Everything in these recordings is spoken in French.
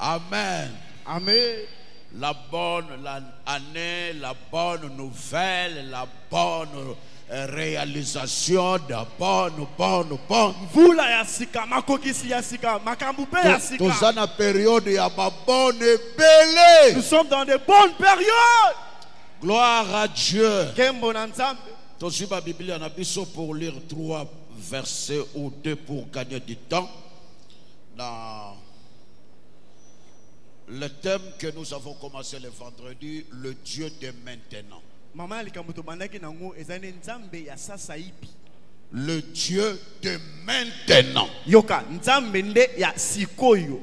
Amen. Amen. La bonne année, la bonne nouvelle, la bonne réalisation de bonne. Vula ya sika, makokisi ya sika, makambupe ya sika. Nous sommes dans la période de bonne belle. Nous sommes dans de bonnes périodes. Gloire à Dieu. Kembo na Nzambe. Tosi ba Bible na biso pour lire 3 versets ou 2 pour gagner du temps. Dans le thème que nous avons commencé le vendredi, le Dieu de maintenant. Maman likambuto bandaki nango ezane Nzambe ya sasa ipi. Le Dieu de maintenant. Yoka Nzambe nde ya sikoyo.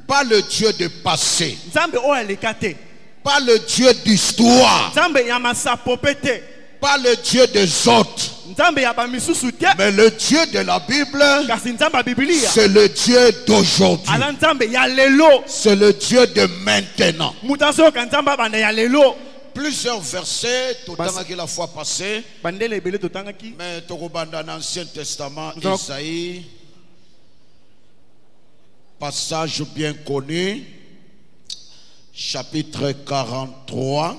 Pas le Dieu de passé. Nzambe oya lekate. Pas le Dieu d'histoire. Nzambe ya masapopete. Pas le Dieu des autres. Nzambe ya bamisusu te. Mais le Dieu de la Bible, Kasi Nzambe Biblia. c'est le Dieu d'aujourd'hui. Ala Nzambe ya lelo. C'est le Dieu de maintenant. Mutaso ka Nzambe banda ya lelo. Plusieurs versets, tout le la fois passée. Bandele ebele totangaki. Mais dans l'Ancien Testament, Donc, Isaïe, passage bien connu, chapitre 43.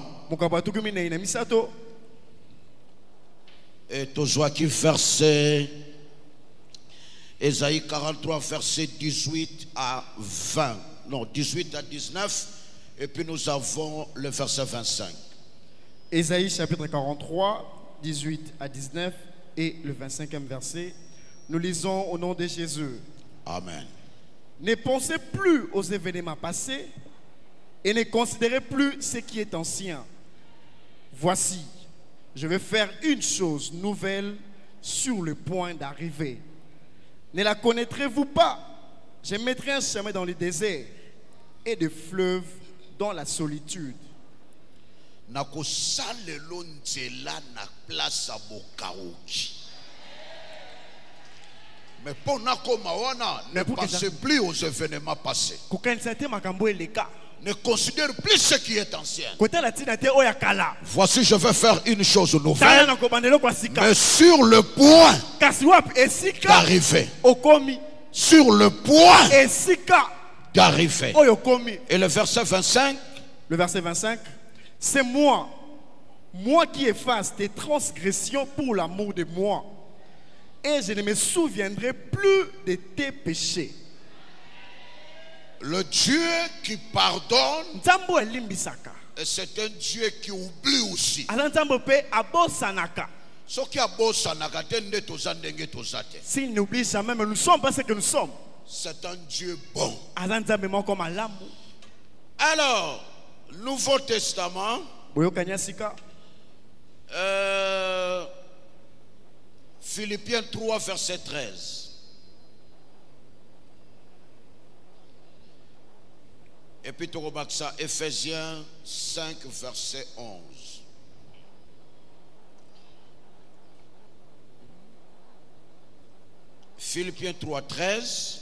Et toujours qui verset, Isaïe 43, verset 18 à 20. Non, 18 à 19. Et puis nous avons le verset 25. Isaïe chapitre 43, 18 à 19 et le 25e verset. Nous lisons au nom de Jésus. Amen. Ne pensez plus aux événements passés et ne considérez plus ce qui est ancien. Voici, je vais faire une chose nouvelle sur le point d'arriver. Ne la connaîtrez-vous pas? Je mettrai un chemin dans le désert et des fleuves dans la solitude. Mais pour ne pensez plus aux événements passés. Ne considère plus ce qui est ancien. Voici, je vais faire une chose nouvelle, mais sur le point d'arriver. Sur le point d'arriver. Et le verset 25. Le verset 25. C'est moi qui efface tes transgressions pour l'amour de moi. Et je ne me souviendrai plus de tes péchés. Le Dieu qui pardonne, et c'est un Dieu qui oublie aussi. S'il n'oublie jamais, mais nous sommes pas ce que nous sommes. C'est un Dieu bon. Alors, Nouveau Testament, Philippiens 3, verset 13. Et puis tu remarques ça, Ephésiens 5, verset 11. Philippiens 3, 13.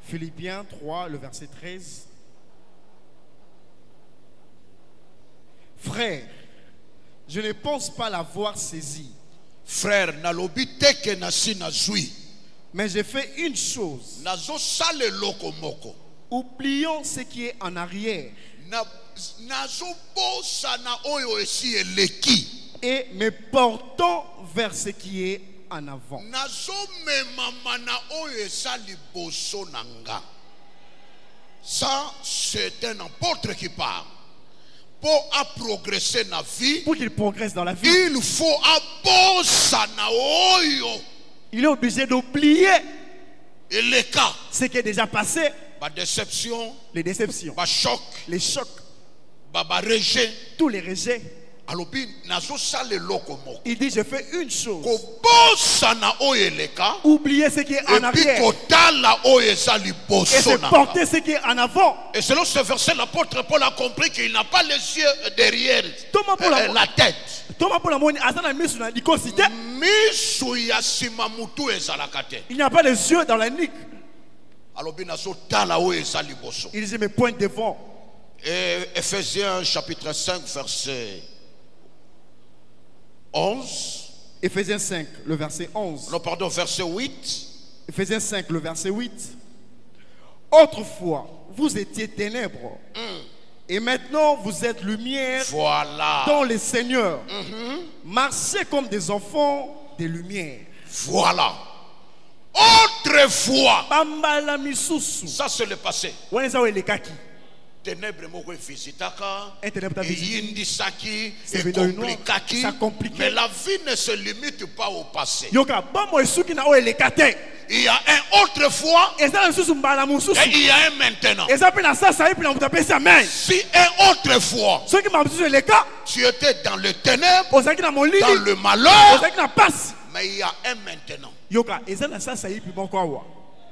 Philippiens 3, le verset 13. Frère, je ne pense pas l'avoir saisi. Frère, mais j'ai fait une chose. Oublions ce qui est en arrière. Et me portons vers ce qui est en avant. Ça, c'est un apôtre qui parle. Pour progresser dans la vie, pour qu'il progresse dans la vie, il faut il est obligé d'oublier les cas, ce qui est déjà passé, déception, les déceptions, choc, les chocs, rejet, tous les rejets. Il dit, je fais une chose. Oubliez ce qui est en arrière. Et se porter ce qui est en avant. Et selon ce verset, l'apôtre Paul a compris qu'il n'a pas les yeux derrière la tête. Il n'y a pas les yeux dans la nuque. Il dit, mes points devant. Et Ephésiens chapitre 5, verset 11. Ephésiens 5, le verset 11. Non, pardon, verset 8. Ephésiens 5, le verset 8. Autrefois, vous étiez ténèbres. Et maintenant, vous êtes lumière dans le Seigneur. Marchez comme des enfants des lumières. Voilà. Autrefois. Ça, c'est le passé. Ténèbres moko visitaka, yindisaki, mais la vie ne se limite pas au passé. Il y a un autrefois et il y a un maintenant. Si un autrefois tu étais dans le ténèbre, dans le malheur, mais il y a un maintenant.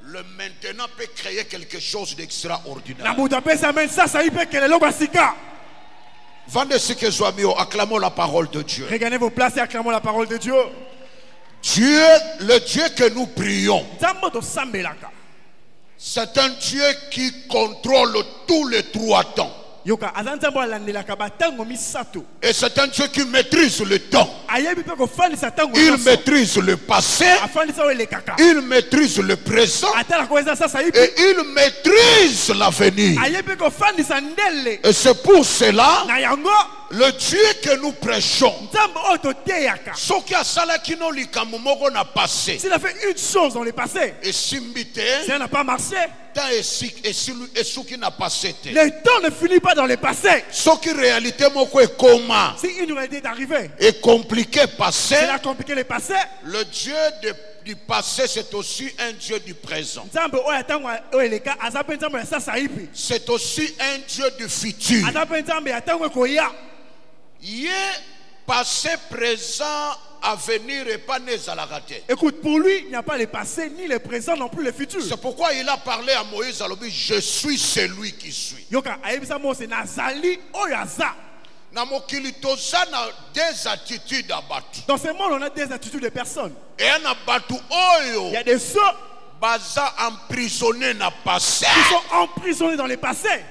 Le maintenant peut créer quelque chose d'extraordinaire. Acclamons la parole de Dieu. Regardez vos places et acclamons la parole de Dieu. Dieu, le Dieu que nous prions, c'est un Dieu qui contrôle tous les trois temps. Et c'est un Dieu qui maîtrise le temps. Il maîtrise le passé, il maîtrise le présent et il maîtrise l'avenir. Et c'est pour cela le Dieu que nous prêchons, s'il a fait une chose dans le passé, si ça n'a pas marché, le temps ne finit pas dans le passé. Si une réalité est arrivée et compliqué passé, c'est compliqué le passé. Le Dieu du passé, c'est aussi un Dieu du présent. C'est aussi un Dieu du futur. Il est passé, présent, avenir et pas né à la raté. Écoute, pour lui, il n'y a pas le passé, ni le présent, non plus le futur. C'est pourquoi il a parlé à Moïse, à l'objet, je suis celui qui suis. Dans ce monde, on a des attitudes de personnes. Et il y a des ceux emprisonnés qui sont emprisonnés dans le passé.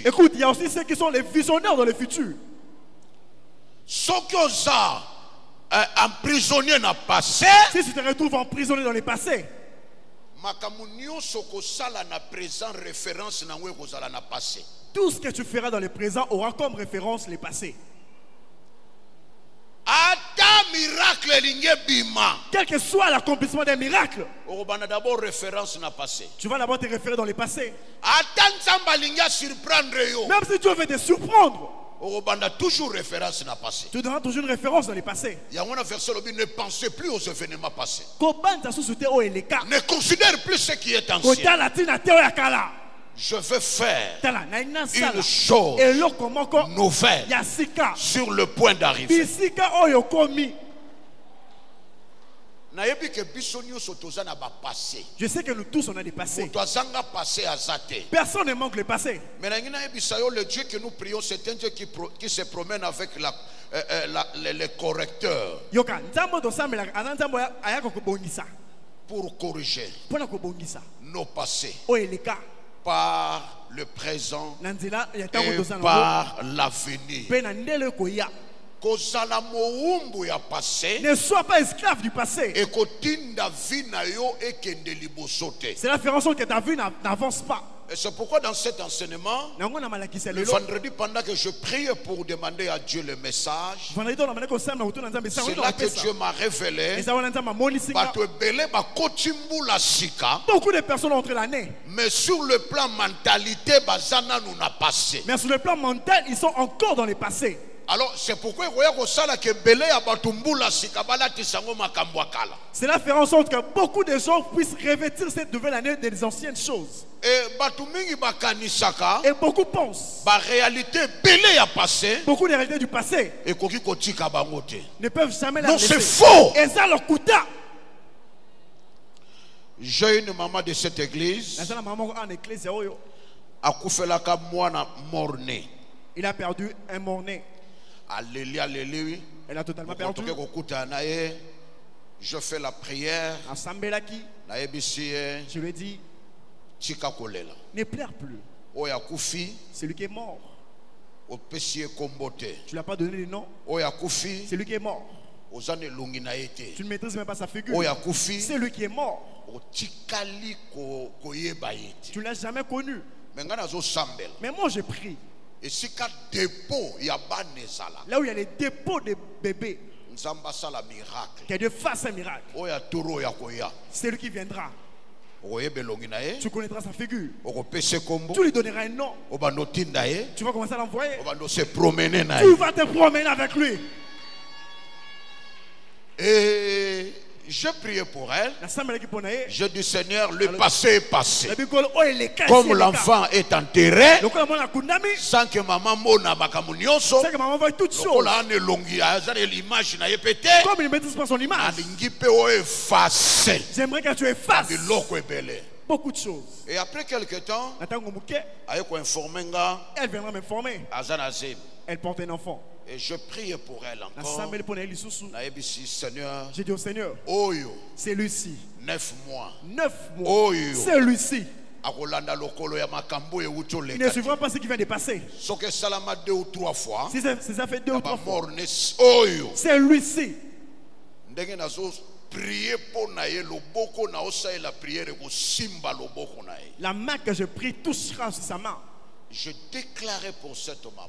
Écoute, il y a aussi ceux qui sont les visionnaires dans le futur. Ceux qui sont emprisonnés dans le passé, si tu te retrouves emprisonné dans le passé, tout ce que tu feras dans le présent aura comme référence le passé. Quel que soit l'accomplissement d'un miracle, tu vas d'abord te référer dans le passé. Même si Dieu veut te surprendre, tu donneras toujours une référence dans le passé. Ne pensez plus aux événements passés. Ne considère plus ce qui est ancien. Je veux faire une chose nouvelle sur le point d'arriver. Je sais que nous tous on a des passés. Personne ne manque le passé. Mais le Dieu que nous prions, c'est un Dieu qui se promène avec les correcteurs pour corriger nos passés par le présent et par l'avenir. Ne sois pas esclave du passé. C'est la différence que ta vie n'avance pas. Et c'est pourquoi dans cet enseignement, le vendredi, pendant que je prie pour demander à Dieu le message, c'est là que Dieu m'a révélé beaucoup de personnes ont entré l'année. Mais sur le plan mentalité, nous n'a passé. Mais sur le plan mental, ils sont encore dans le passé. Alors c'est pourquoi c'est la faire en sorte que beaucoup de gens puissent revêtir cette nouvelle année des anciennes choses. Et beaucoup pensent beaucoup de réalités du passé ne peuvent jamais la laisser. Non, c'est faux. Et ça leur coûta. J'ai une maman de cette église. Il a perdu un mort-né. Elle a totalement perdu. Je fais la prière. Je lui ai dit, ne pleure plus. Celui qui est mort. Tu ne l'as pas donné le nom. Celui qui est mort. Tu ne maîtrises même pas sa figure. C'est lui qui est mort. Tu ne l'as jamais connu. Mais moi je prie. Là où il y a les dépôts de bébés, que Dieu fasse un miracle. C'est lui qui viendra. Tu connaîtras sa figure. Tu lui donneras un nom. Tu vas commencer à l'envoyer. Tu vas te promener avec lui. Et j'ai prié pour elle. Je dis Seigneur, le passé est passé. Comme l'enfant est enterré, sans que maman mona bakamunioso, l'image n'a pété. Comme il ne maîtrise pas son image, j'aimerais que tu effaces beaucoup de choses. Et après quelques temps, elle viendra m'informer. Elle porte un enfant. Et je prie pour elle encore. Seigneur, j'ai dit au Seigneur, c'est lui-ci. 9 mois. 9 mois. C'est lui-ci. Il ne suivra pas ce qui vient de passer. Si ça fait 2 ou 3 fois. C'est lui-ci. La main que je prie touchera sur sa main. Je déclarais pour cette maman.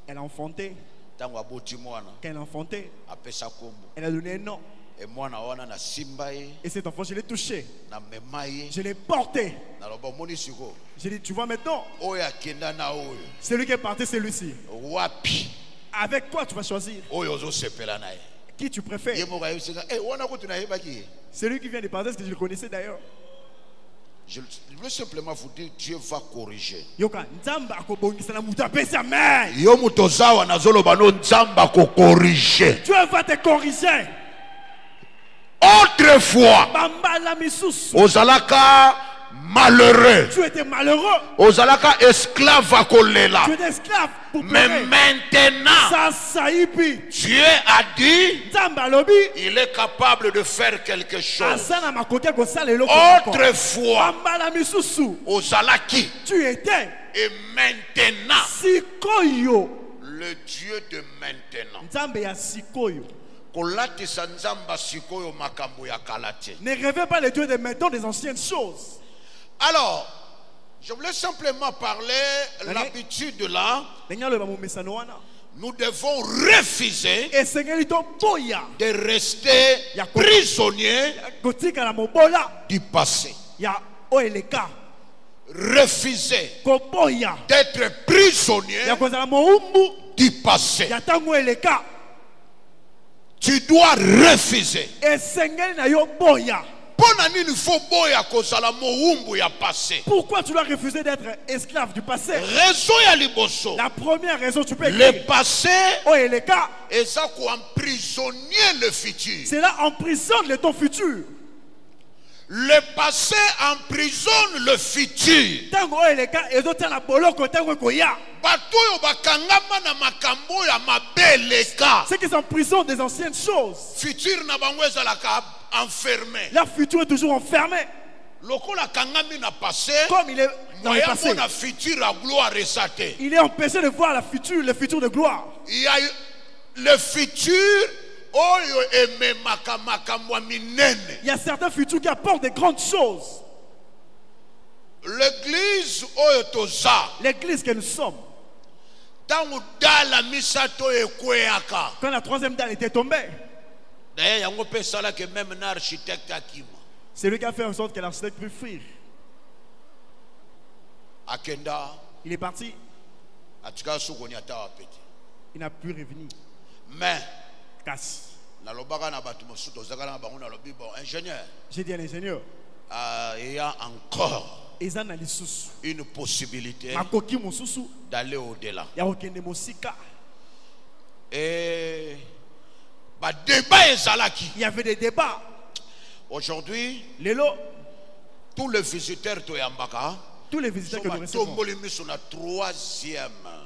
Elle a enfanté. Quand elle a enfanté, elle a donné un nom. Et cet enfant, je l'ai touché. Je l'ai porté. J'ai dit, tu vois maintenant, celui qui est parti, c'est celui-ci. Avec quoi tu vas choisir? Qui tu préfères? Celui qui vient de partir, est-ce que je le connaissais d'ailleurs? Je veux simplement vous dire, Dieu va corriger. Dieu va te corriger. Autrefois, Ozalaka malheureux. Tu étais malheureux. Ozalaka esclave à Kolela. Tu étais esclave pour mais maintenant, Dieu a dit, il est capable de faire quelque chose. Autrefois, Ozalaki. Tu étais. Et maintenant, le Dieu de maintenant. Ne rêvez pas le Dieu de maintenant des anciennes choses. Alors, je voulais simplement parler l'habitude là. Nous devons refuser de rester prisonniers du passé. Refuser d'être prisonnier du passé. Tu dois refuser. Pourquoi tu dois refuser d'être esclave du passé? La première raison, tu peux le passé est cela emprisonne ton futur. Le passé emprisonne le futur. Ceux qui s'emprisonnent des anciennes choses, enfermé. Leur futur est toujours enfermé. Comme il est dans le passé, il est empêché de voir le futur de gloire. Il y a le futur. Il y a certains futurs qui apportent de grandes choses. L'église que nous sommes, quand la troisième dalle était tombée, c'est lui qui a fait en sorte que l'architecte puisse fuir. Il est parti. Il n'a pu revenir. Mais j'ai dit à l'ingénieur, il y a encore une possibilité d'aller au-delà. Et il y avait des débats. Aujourd'hui, tous les visiteurs que nous recevons,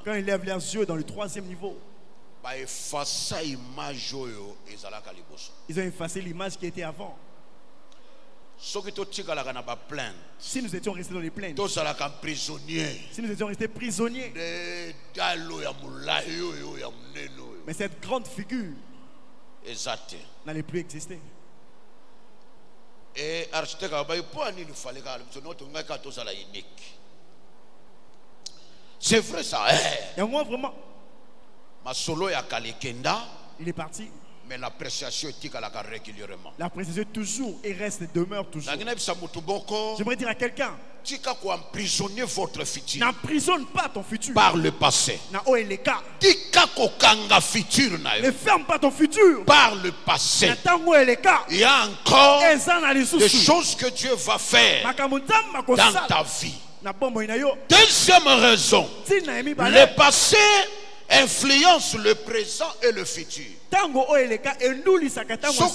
quand ils lèvent leurs yeux dans le troisième niveau, ils ont effacé l'image qui était avant. Si nous étions restés dans les plaines, si nous étions restés prisonniers, mais cette grande figure n'allait plus exister. Et architecte c'est vrai ça. Et moi vraiment, il est parti. Mais l'appréciation est régulièrement. L'appréciation toujours et reste et demeure toujours. J'aimerais dire à quelqu'un, emprisonner votre futur. N'emprisonne pas ton futur par le passé. Ne ferme pas ton futur par le passé. Il y a encore des choses que Dieu va faire dans ta vie. Deuxième raison, le passé influence le présent et le futur. Ce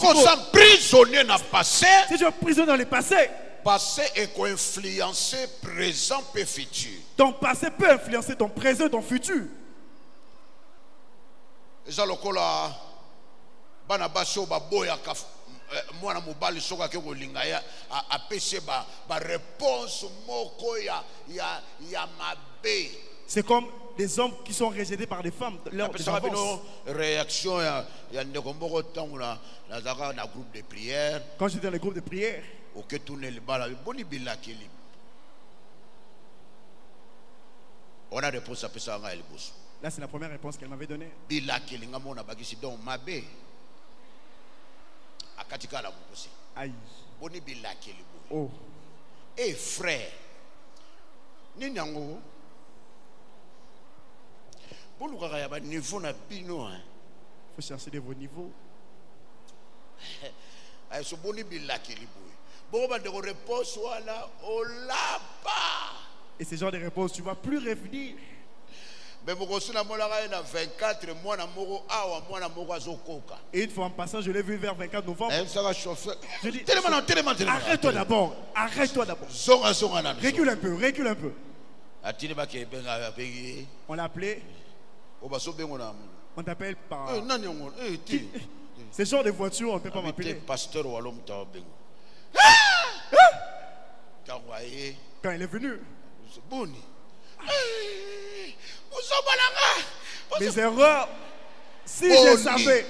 qu'on s'emprisonne dans le passé, si je prisonne dans le passé, passé est influencé présent et futur. Ton passé peut influencer ton présent et ton futur. C'est comme des hommes qui sont rejetés par des femmes. Leur réaction, il y a des groupe de prière. Quand j'étais dans le groupe de prière, on a réponse à ça. Là, c'est la première réponse qu'elle m'avait donnée. Aïe. Oh. Et frère, il faut chercher de vos niveaux. Et ce genre de réponse, tu ne vas plus revenir. Et une fois en passant, je l'ai vu vers 24 novembre. Je dis, arrête-toi d'abord. Arrête-toi d'abord. Recule un peu, recule un peu. On l'a appelé. On t'appelle par... Ce genre de voiture, on ne peut pas m'appeler. Quand il est venu, mes erreurs, si je savais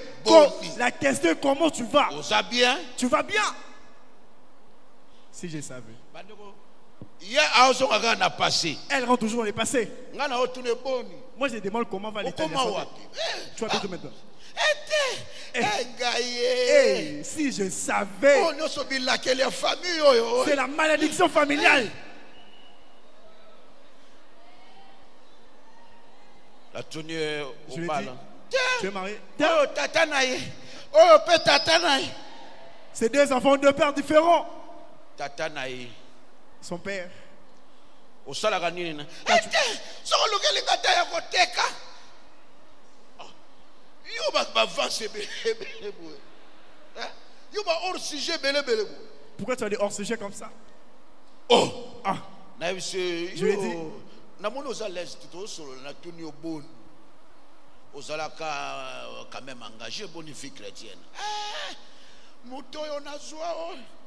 la question comment tu vas, tu vas bien. Si je savais. Elle rentre toujours dans le passé. Moi je demande comment va l'état. Tu vas tout maintenant. Hey, si je savais, c'est la malédiction familiale. Je lui ai dit, tu es marié? C'est deux enfants de pères différents. Son père. Pourquoi tu as des hors sujet comme ça? Oh, ah. Je lui ai dit, quand même engagé bonne vie chrétienne.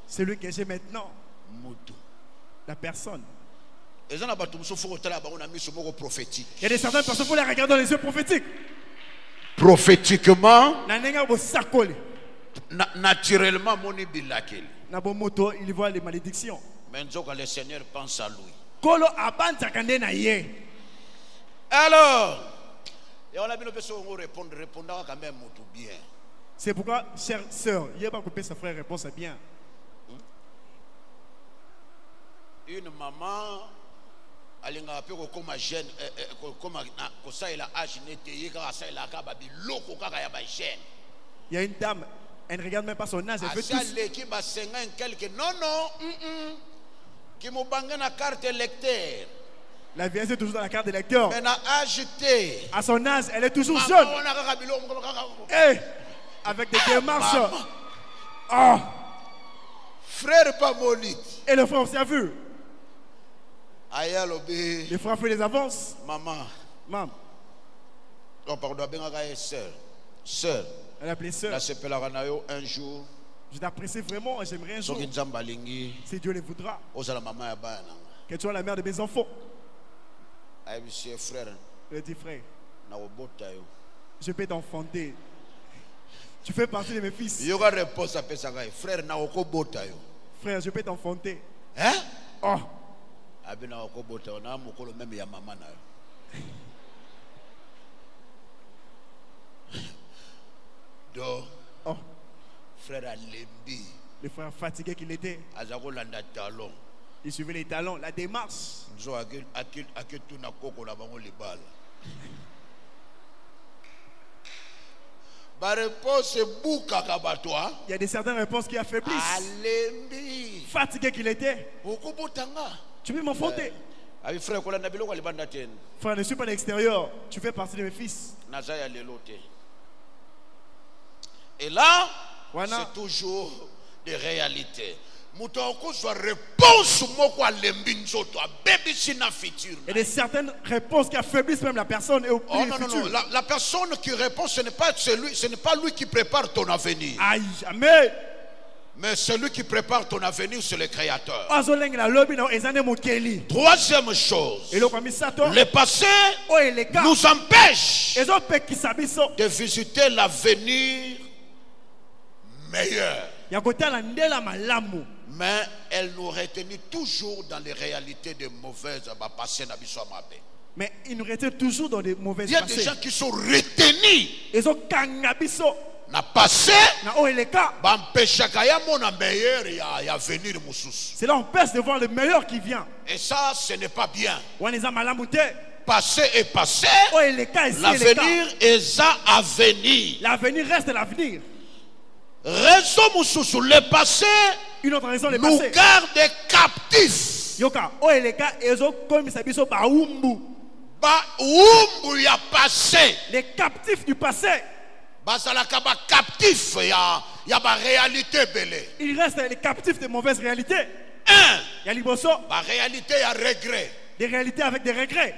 Celui que j'ai maintenant, la personne. Il y a des certaines personnes, il faut les regarder dans les yeux prophétiques. Prophétiquement, naturellement, il voit les malédictions. Mais le Seigneur pense à lui. Alors, et on a bien répondre quand même bien. C'est pourquoi, chère sœur, il n'y a pas coupé sa frère réponse à bien. Une maman, elle a comme jeune, il y a une dame, elle ne regarde même pas son âge, elle fait tout. Non, qui m'a bangé la carte électeur. La vieillesse est toujours dans la carte d'électeur. Elle a agité. À son âge, elle est toujours jeune. Hey, avec des démarches. Oh. Frère Pamonite. Et le frère aussi a vu. Les frères font des avances. Maman. Maman. On parle de sœur. Sœur. Elle a appelé sœur. Un jour. Je t'apprécie vraiment et j'aimerais un jour, si Dieu le voudra, que tu sois la mère de mes enfants. Le dit frère, je peux t'enfanter. Tu fais partie de mes fils. Frère, je peux t'enfanter. Hein? Oh. Donc, oh. Frère Alembi, le frère fatigué qu'il était, il suivait les talents, la démarche. Il y a des certaines réponses qui affaiblissent. Fatigué qu'il était, tu peux m'enfanter. Frère, ne suis pas à l'extérieur, tu fais partie de mes fils. Et là, c'est toujours des réalités. Il y a des certaines réponses qui affaiblissent même la personne. Et au non. La personne qui répond, ce n'est pas lui qui prépare ton avenir. Aïe, jamais. Mais celui qui prépare ton avenir, c'est le Créateur. Troisième chose, le passé nous empêche de visiter l'avenir meilleur. Mais elle nous retenait toujours dans les réalités de mauvaises passées. Mais il nous retient toujours dans les mauvaises passées. Il y a des gens qui sont retenus. Na passé, cela empêche de voir le meilleur qui vient. Et ça, ce n'est pas bien. Passé est passé. L'avenir est à venir. L'avenir reste l'avenir. Raison mususu, le passé nous garde captifs. Les captifs du passé. Il reste les captifs de mauvaises réalités. Réalité à regret. Des réalités avec des regrets.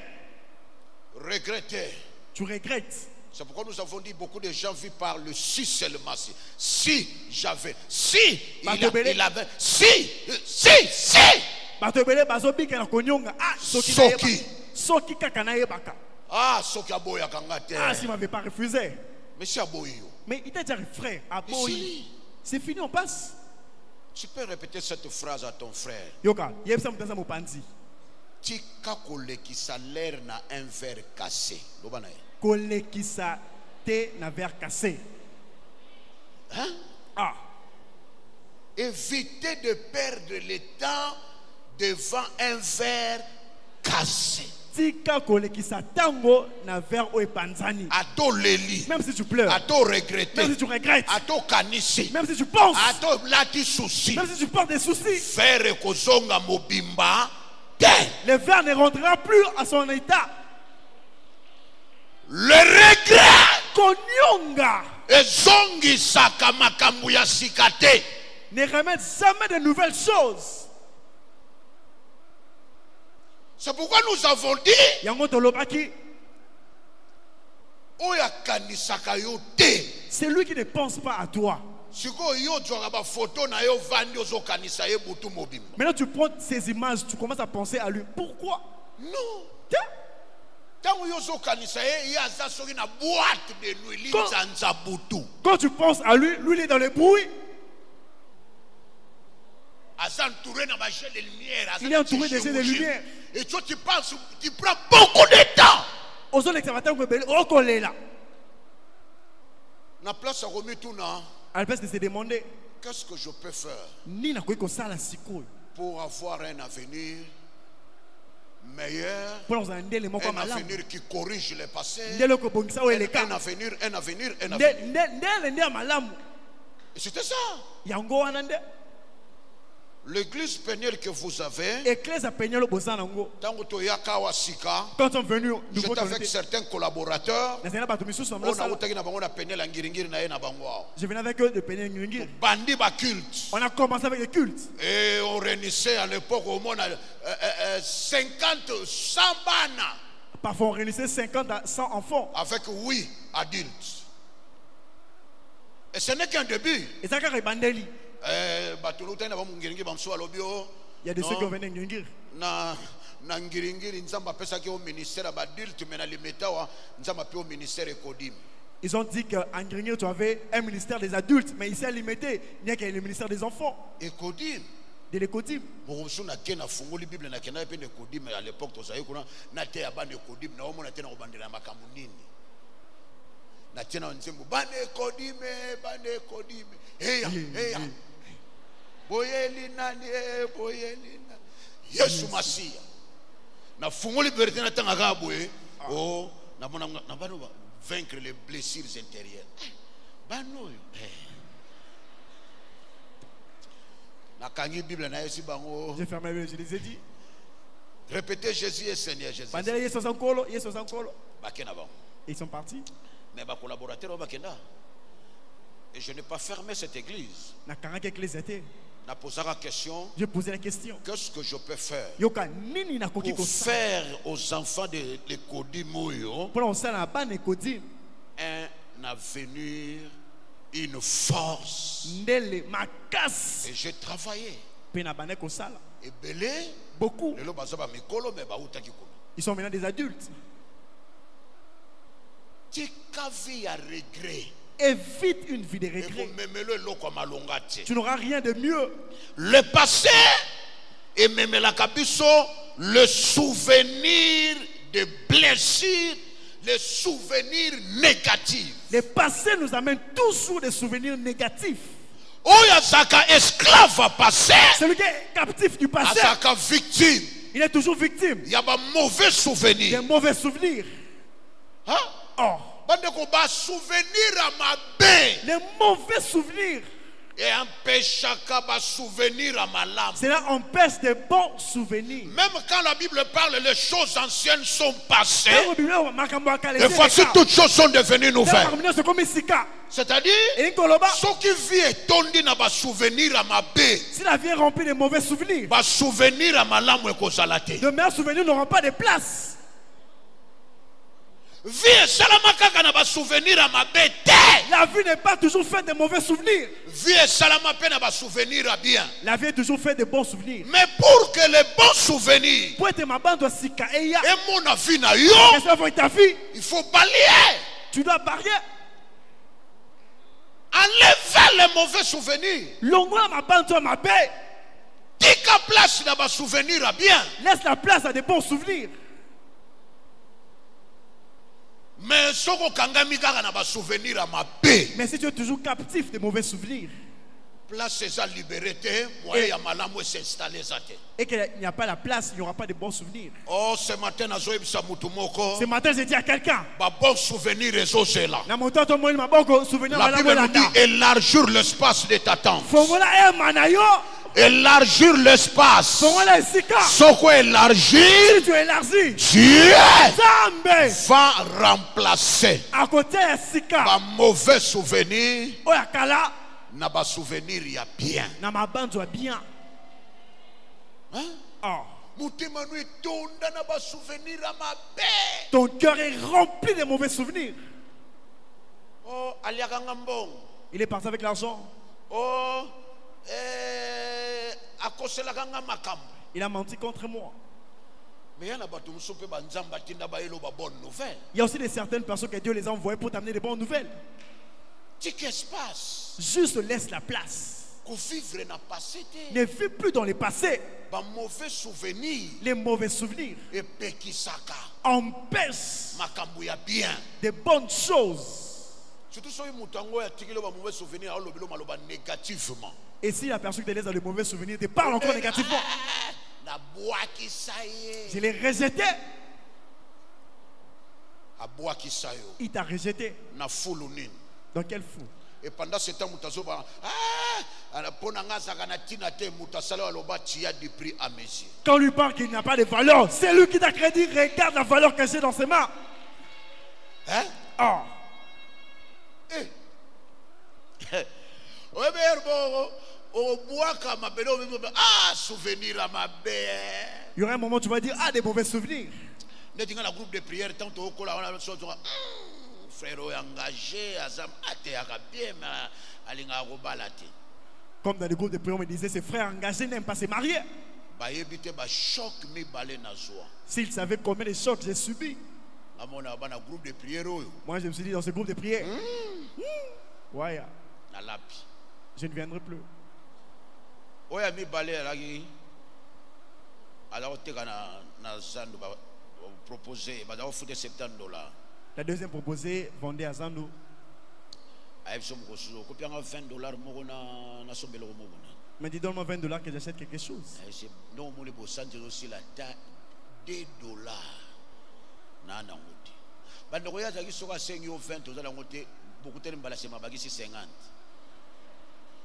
Regretter. Tu regrettes. C'est pourquoi nous avons dit beaucoup de gens vivent par le si seulement. Si j'avais, si il avait, si. Soki kakanaebaka. Ah, Soki aboya kangate. Ah, s'il m'avait pas refusé. Mais si aboyo. Mais il t'a dit frère, aboyi. C'est fini, on passe. Tu peux répéter cette phrase à ton frère. Yoka, yebsa mutasa mupandi. Tika kolekisa l'air na un verre cassé. Lobana. Kolekisa te na verre cassé. Hein? Ah. Évitez de perdre le temps devant un verre cassé. Tika kolekisa tango na verre oepanzani. Ato leli. Même si tu pleures. Ato regretter. Même si tu regrettes. Ato kanisi. Même si tu penses. Ato lati souci. Même si tu portes des soucis. Verre kozonga mobimba. Le verre ne rentrera plus à son état. Le regret. Konyonga. Ezongi saka makambu ya sikate. Ne remettent jamais de nouvelles choses. C'est pourquoi nous avons dit c'est lui qui ne pense pas à toi. Maintenant tu prends ces images, tu commences à penser à lui. Pourquoi? Non. Quand tu penses à lui, lui il est dans le bruit. Il est entouré des jeux de lumière. Et toi tu penses, tu prends beaucoup de temps. Na place à Albert de se demander qu'est-ce que je peux faire pour avoir un avenir meilleur, un avenir qui corrige le passé, un avenir. Et c'était ça. L'église pénielle que vous avez, quand on est venu, j'étais avec certains collaborateurs. Je venais avec eux de Péniel. On a commencé avec les cultes. Et on réunissait à l'époque au moins 50, 100 bana. Parfois on réunissait 50 à 100 enfants. Avec 8 adultes. Et ce n'est qu'un début. Il y a des ceux qui ont venu Ngingir. Na ngiringiri nzamba pesa ki au ministère adulte mais na limeta wa nzamba pe au ministère Ekodim. Ils ont dit qu'en Ngingir tu avais un ministère des adultes, mais ici à limité, il n'y a que le ministère des enfants. Ekodim. De l'Ekodim. Bon, je na kena fungoli Bible na kena pe Ekodim à l'époque to sayi kuna na te abande Ekodim na omo na te na obandela makambo nini. Na tena nzembo bande Ekodim. Heya. Boyeli nani boyeli na. Yesu Masia. Na fungoli vérité na tanga kabwe. Oh, na mona na bano vaincre les blessures intérieures. Bano. Na kangi Bible na yesi bango. J'ai fermé les yeux, je les ai dit. Répétez Jésus est Seigneur Jésus. Bandela Yesu sankolo, Yesu sankolo. Bakena bango. Ils sont partis. Mais ba collaborateur bakena. Et je n'ai pas fermé cette église. Na kanga église était. Na posé la question. Je posais la question. Qu'est-ce que je peux faire Yoka nini na koki pour faire aux enfants de l'Ekodim pour ça la ban Ekodim un avenir, une force. Ndele makas. Et j'ai travaillé. Pena bané ko sala. Et belé beaucoup. Le bazaba mikolo mais ba utaki kuna. Ils sont maintenant des adultes. Tika vie à regret. Évite une vie de regret. Tu n'auras rien de mieux. Le passé et même la kabiso, le souvenir de blessures, les souvenirs négatifs. Le passé nous amène toujours des souvenirs négatifs. Oyazaka esclave passé. Celui qui est captif du passé. Azaka victime. Il est toujours victime. Il y a des mauvais souvenirs. Des mauvais souvenirs. Hein? Oh. Les mauvais souvenirs. Et empêche à souvenir à ma lame. Cela empêche de bons souvenirs. Même quand la Bible parle, les choses anciennes sont passées. Et voici toutes choses sont devenues nouvelles. C'est-à-dire, ceux qui vivent tondi na ba souvenir à ma paix. Si la vie est remplie de mauvais souvenirs, ba souvenir à ma lame et kozalate. De meilleurs souvenirs n'auront pas de place. La vie n'est pas toujours faite de mauvais souvenirs. La vie est toujours faite de bons souvenirs. Mais pour que les bons souvenirs il faut balayer. Tu dois balayer. Enlever les mauvais souvenirs. Laisse la place à des bons souvenirs. Mais si tu es toujours captif de mauvais souvenirs et qu'il n'y a pas la place, il n'y aura pas de bons souvenirs. Oh, ce matin, ce matin, j'ai dit à quelqu'un, bon souvenir la Bible dit élargir l'espace de ta tente. Élargir l'espace. Ce qu'on élargit, Dieu va remplacer un mauvais souvenir. Na ba souvenir il y a bien. Na ma bande bien. Hein? Ton cœur est rempli de mauvais souvenirs. Oh, il est parti avec l'argent. Oh, il a menti contre moi. Mais il y a aussi de certaines personnes que Dieu les a envoyées pour t'amener des bonnes nouvelles. Juste laisse la place. Ne vis plus dans le passé. Les mauvais souvenirs empêchent des bonnes choses. Et si la personne qui te laisse dans les mauvais souvenirs te parle encore négativement, je l'ai rejeté. Il t'a rejeté. Dans quel fou? Et pendant ce temps, quand on lui parle qu'il n'a pas de valeur, c'est lui qui t'a crédit. Regarde la valeur cachée dans ses mains. Hein? Oh. Souvenir à ma belle. Il y aura un moment où tu vas dire, des mauvais souvenirs. Dans le groupe de prière, tant frère engagé, azam ate bien, alinga robalate. Comme dans le groupe de prière, on me disait, ses frères engagés n'aiment pas se marier. S'ils savaient combien de chocs j'ai subi. Moi, je me suis dit, dans ce groupe de prière, ouais, je ne viendrai plus. La deuxième proposée, vendait à Zandou. Mais dis, donne-moi $20 que j'achète quelque chose.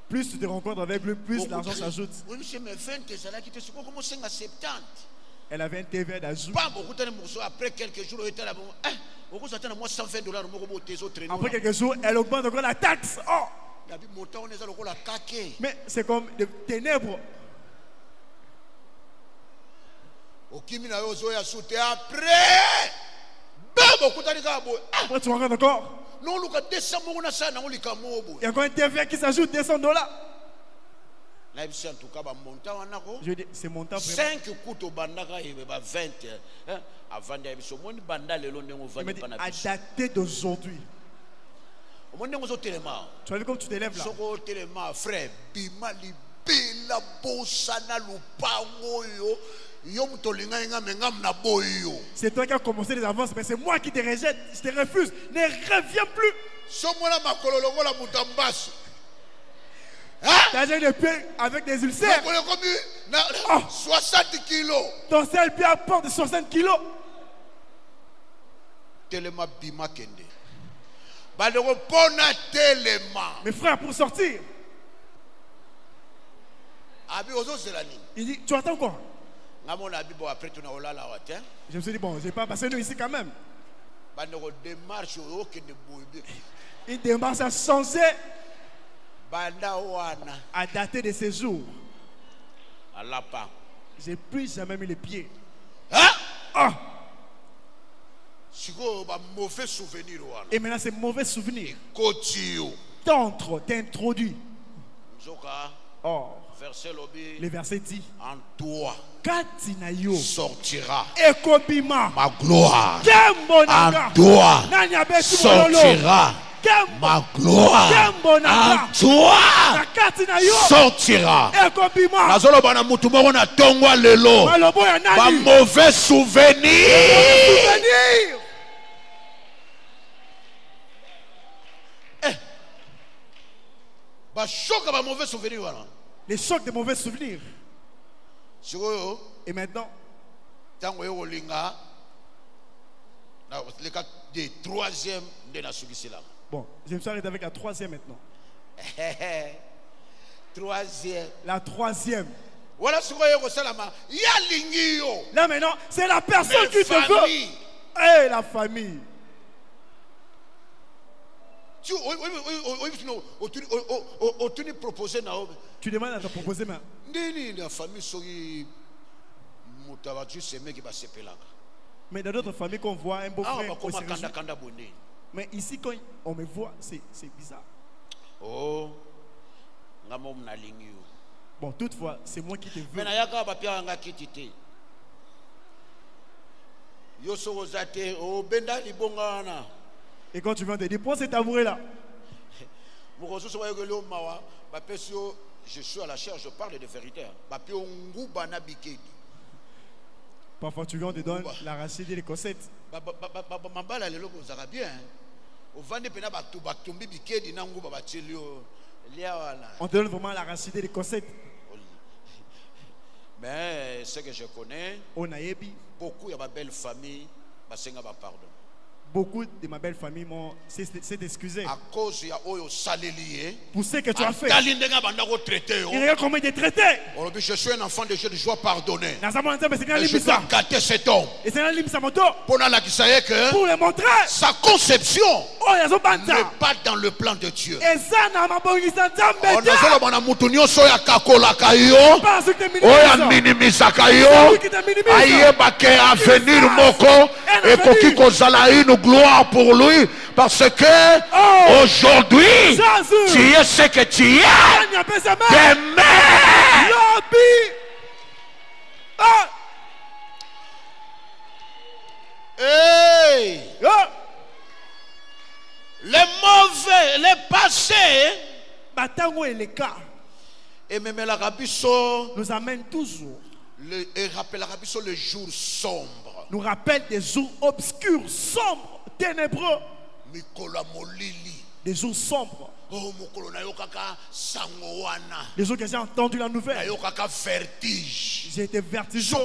Plus tu te rencontres avec lui, plus l'argent s'ajoute. Elle avait un TVA d'ajout. Après quelques jours, après quelques jours, elle augmente encore la taxe. Oh! Mais c'est comme des ténèbres. Après, tu rencontres encore. Il y a encore un TVA qui s'ajoute, $200. Je dis, c'est montant vraiment. 5 coups au bandaka, il va 20. Avant de à dater d'aujourd'hui. Tu as vu comme tu t'élèves là. Frère, c'est toi qui as commencé les avances, mais c'est moi qui te rejette. Je te refuse. Ne reviens plus. T'as déjà une pied avec des ulcères. 60 kilos. Ton seul pied apporte 60 kilos. Mes frères, pour sortir, il dit, tu attends quoi? Je me suis dit, bon, je n'ai pas passé nous ici quand même. Une démarche a changé à dater de ces jours. J'ai plus jamais mis les pieds. Et maintenant, c'est mauvais souvenir. T'introduit. Or, le verset dit, en toi sortira ma gloire. En toi sortira ma gloire. En toi sortira. Ma mauvais souvenir. Les chocs de mauvais souvenirs. Et maintenant, bon, je me suis arrêté avec la troisième maintenant. La troisième. Là maintenant, c'est la personne qui te veut. Et la famille. Tu demandes à te proposer, mais dans d'autres familles qu'on voit un beau frère, mais ici quand on me voit, c'est bizarre. Bon, toutefois, c'est moi qui te veux. Et quand tu viens te dire, prends cet tabouret là. Je suis à la chair, je parle de vérité. Parfois tu viens, on te donne la racine et les cossettes. On te donne vraiment la racine et les cossettes. Mais ce que je connais, beaucoup de ma belle famille, pardon. Beaucoup de ma belle famille m'ont s'est excusé. À cause de pour ce que tu as fait. Il regarde comment il est traité. Je suis un enfant de Dieu, je dois pardonner. Et je dois gâter cet homme. Pour le montrer. Sa conception n'est pas dans le plan de Dieu. Gloire pour lui, Parce que aujourd'hui, tu es ce que tu es. Demain. Hey. Les mauvais, les passés, et même la rabisso nous amène toujours. Et rappellera le jour sombre. Nous rappelle des jours obscurs, sombres, ténébreux. Des jours sombres. Les jours que j'ai entendu la nouvelle. J'ai été vertigeux.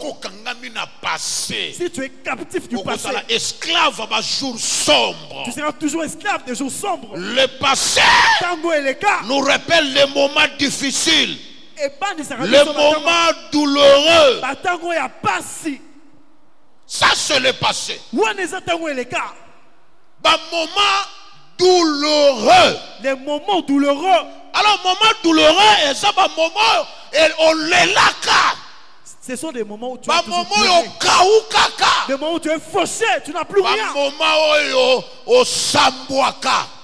Si tu es captif du passé, esclave à jour sombre. Tu seras toujours esclave des jours sombres. Le passé nous rappelle les moments difficiles. Les moments douloureux. Ça c'est le passé. Douloureux. Les moments douloureux. Alors, moment douloureux, et ça, moment, on les laca. Ce sont des moments où tu des moments où tu es fauché, tu n'as plus rien.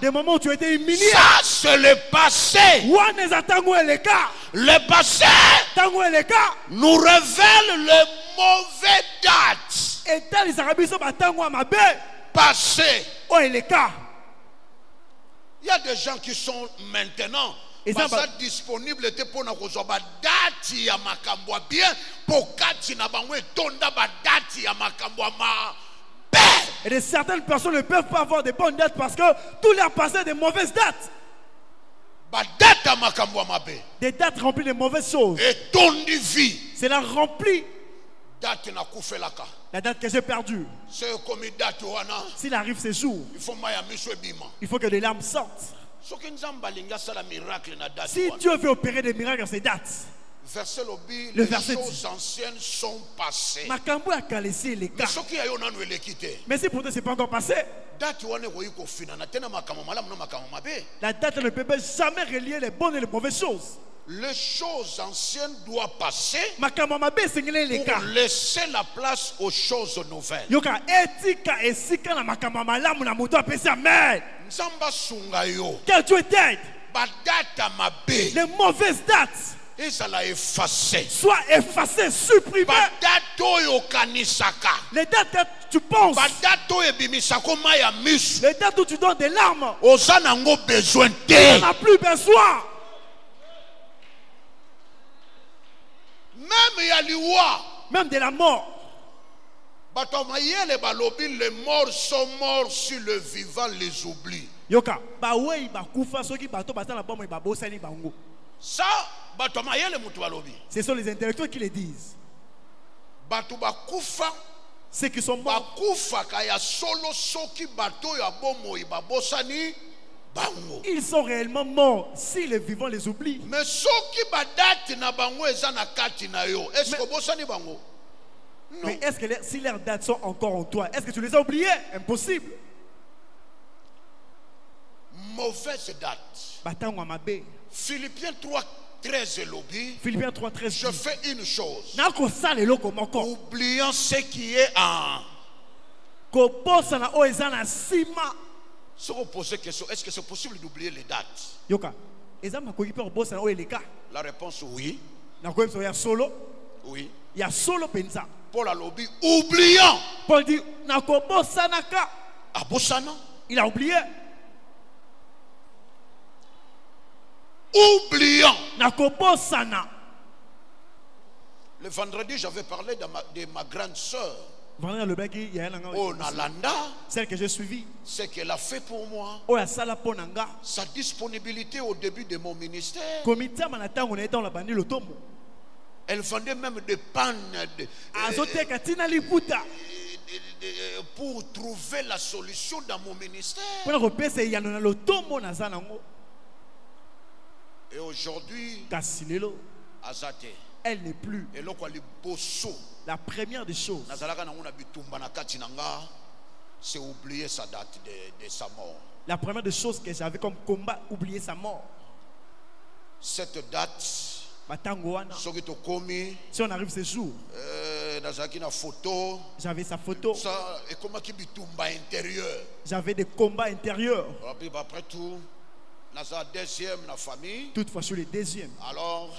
Des moments où tu as été humilié. Ça, c'est le passé. Le passé nous révèle les mauvaises dates. Passé. Il y a des gens qui sont maintenant disponibles pour nous date ya makambwa bien pour kati na bangwe tonda ba date ya makambwa ma. Et certaines personnes ne peuvent pas avoir de bonnes dates parce que tout leur passé des mauvaises dates. Des dates remplies de mauvaises choses. Et ton vie. C'est la remplie. La date que j'ai perdue. S'il arrive ces jours, il faut que des larmes sortent. Si Dieu veut opérer des miracles dans ces dates, le verset dit, les choses anciennes sont passées. Mais si pourtant ce n'est pas encore passé, la date ne peut jamais relier les bonnes et les mauvaises choses. Les choses anciennes doivent passer pour laisser la place aux choses nouvelles. Quel Dieu t'aide. Les mauvaises dates soient effacées, supprimées. Les dates que tu penses, les dates où tu donnes des larmes, tu n'en as plus besoin. Même de la mort. Les morts sont morts si le vivant les oublie. Ça, ce sont les intellectuels qui le disent. Ceux qui sont morts, ils sont réellement morts si les vivants les oublient. Mais mais est-ce que si leurs dates sont encore en toi, est-ce que tu les as oubliés? Impossible. Mauvaise date. Philippiens 3:13 Philippiens 3:13. Je fais une chose. Oubliant ce qui est en. Si vous posez la question, est-ce que c'est possible d'oublier les dates? La réponse oui. Oui. Il y a solo pensa. Paul a lobby oubliant. Paul dit il a oublié. Oubliant. Le vendredi, j'avais parlé de ma grande sœur. Nalanda, celle que j'ai suivie, ce qu'elle a fait pour moi, sa disponibilité au début de mon ministère. Elle vendait même des pannes pour trouver la solution dans mon ministère. Et aujourd'hui, Azate, elle n'est plus. La première des choses, c'est oublier sa date de sa mort. La première des choses que j'avais comme combat, oublier sa mort. Cette date, si on arrive ce jour, J'avais sa photo. J'avais des combats intérieurs. Après tout, deuxième la famille. Toutefois, je suis le deuxième. Alors,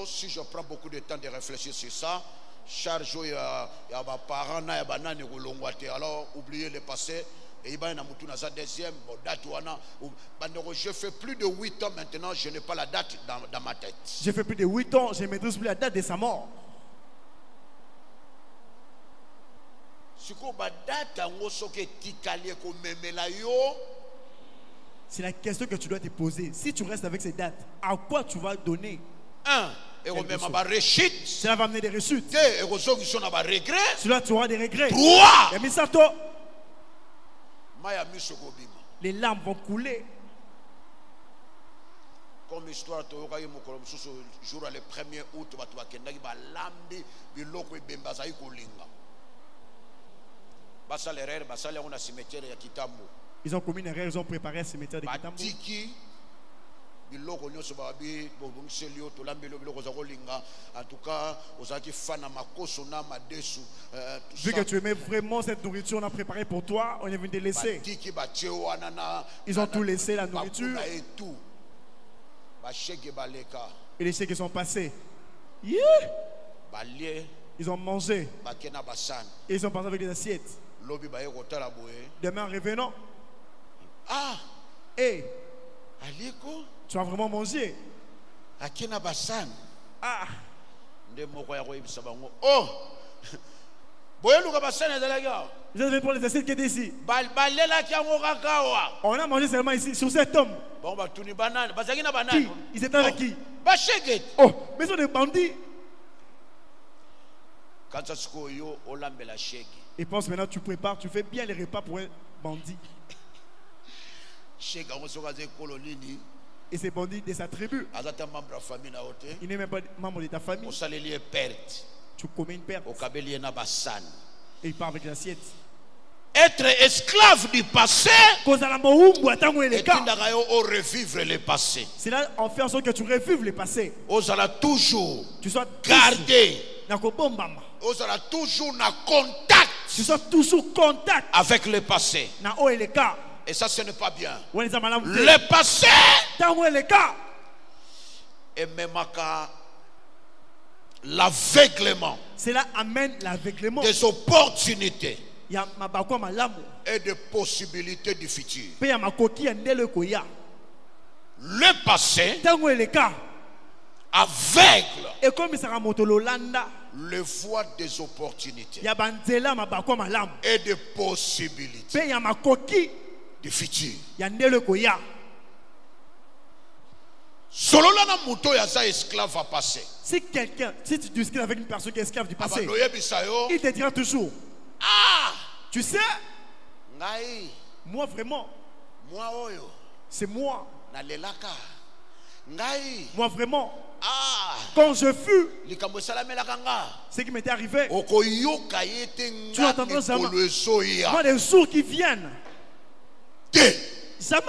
si je prends beaucoup de temps de réfléchir sur ça, charge il y a des parents, il y a des gens, alors oubliez le passé. Et il y a un deuxième date. Je fais plus de 8 ans maintenant, je n'ai pas la date dans ma tête. J'ai fait plus de 8 ans, je ne maîtrise plus la date de sa mort. C'est la question que tu dois te poser. Si tu restes avec ces dates, à quoi tu vas donner? Cela va amener des rechutes. Cela, tu auras des regrets. 3. Les larmes vont couler. Comme histoire, jour le 1er août, ils ont commis une erreur, ils ont préparé un cimetière de Kitambo. En tout cas, vu que tu aimais vraiment cette nourriture, on a préparé pour toi, on est venu te laisser. Ils ont tout laissé, la nourriture. Et les chèques sont passés. Yeah. Ils ont mangé. Et ils sont passés avec des assiettes. Demain en revenant. Ah! Hey! Tu as vraiment mangé? Ah! Oh! Vous avez pour les assiettes qui étaient ici. On a mangé seulement ici, sur cet homme. Qui? Ils étaient avec qui? Oh! Mais ils sont des bandits. Et pense maintenant, tu prépares, tu fais bien les repas pour un bandit. Et ces bandits de sa tribu, il n'est même pas membre de ta famille. Tu commets une perte. Et il part avec l'assiette. Être esclave du passé, revivre le passé. C'est là en fait en sorte que tu revives le passé. Toujours tu sois gardé. Tu sois toujours contact avec le passé. Et ça, ce n'est pas bien. Le passé et même l'aveuglement. Cela amène l'aveuglement des opportunités et des possibilités du futur. Le passé aveugle le voie des opportunités et des possibilités du futur. Selon la moto yaza esclave à passer. Si tu discutes avec une personne qui est esclave du passé, il te dira toujours: ah, tu sais, moi vraiment, c'est moi. Moi vraiment, quand je fus, ce qui m'était arrivé, tu entendras jamais. Moi, des jours qui viennent, jamais.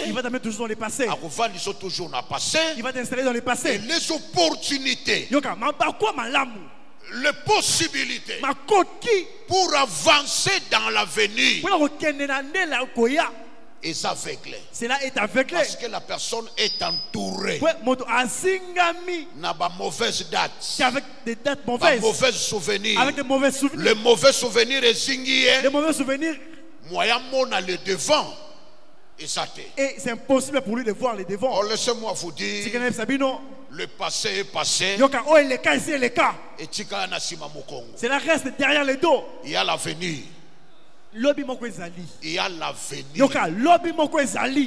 Il va t'amener toujours dans le passé. Il va t'installer dans le passé. Et les opportunités, les possibilités pour avancer dans l'avenir est aveuglé. Cela est aveuglé. Parce que la personne est entourée n'a mauvaise date, avec des dates mauvaises, mauvais souvenirs. Avec des mauvais souvenirs. Les mauvais souvenirs est zinguier. Les mauvais souvenirs. Moyen mon a le devant. Et c'est impossible pour lui de voir les devants. Oh, laissez-moi vous dire, le passé est passé. Et cela reste derrière le dos. Il y a l'avenir. Il y a l'avenir.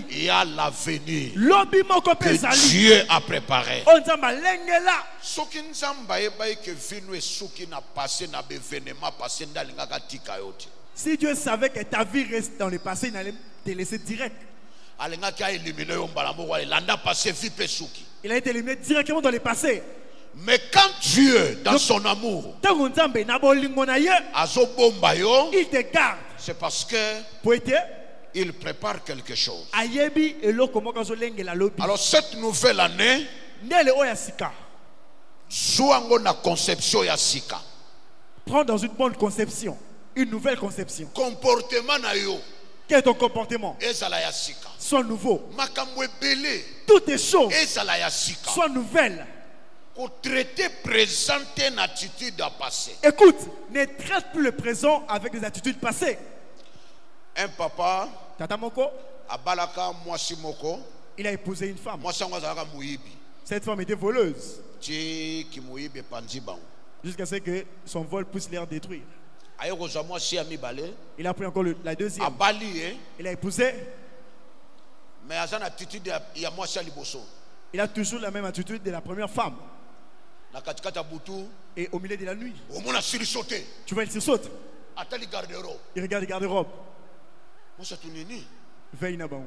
Il y a l'avenir que Dieu a préparé. Si Dieu savait que ta vie reste dans le passé, il n'allait te laisser direct. Il a été éliminé directement dans le passé. Mais quand Dieu, dans son amour, il te garde. C'est parce que il prépare quelque chose. Alors cette nouvelle année, conception ya sika. Prends dans une bonne conception, une nouvelle conception. Comportement na yo. Quel est ton comportement? Sois nouveau. Toutes les choses soient nouvelles. Écoute, ne traite plus le présent avec des attitudes passées. Un papa, Tata Moko, abalaka mwasi moko, il a épousé une femme. Mwasi azalaka muyibi. Cette femme était voleuse. Jusqu'à ce que son vol puisse les détruire. Il a pris encore la deuxième. Il a épousé. Mais il a toujours la même attitude de la première femme. Et au milieu de la nuit, tu vois, il se saute. Il regarde les garde-robes. Veille Nabaou.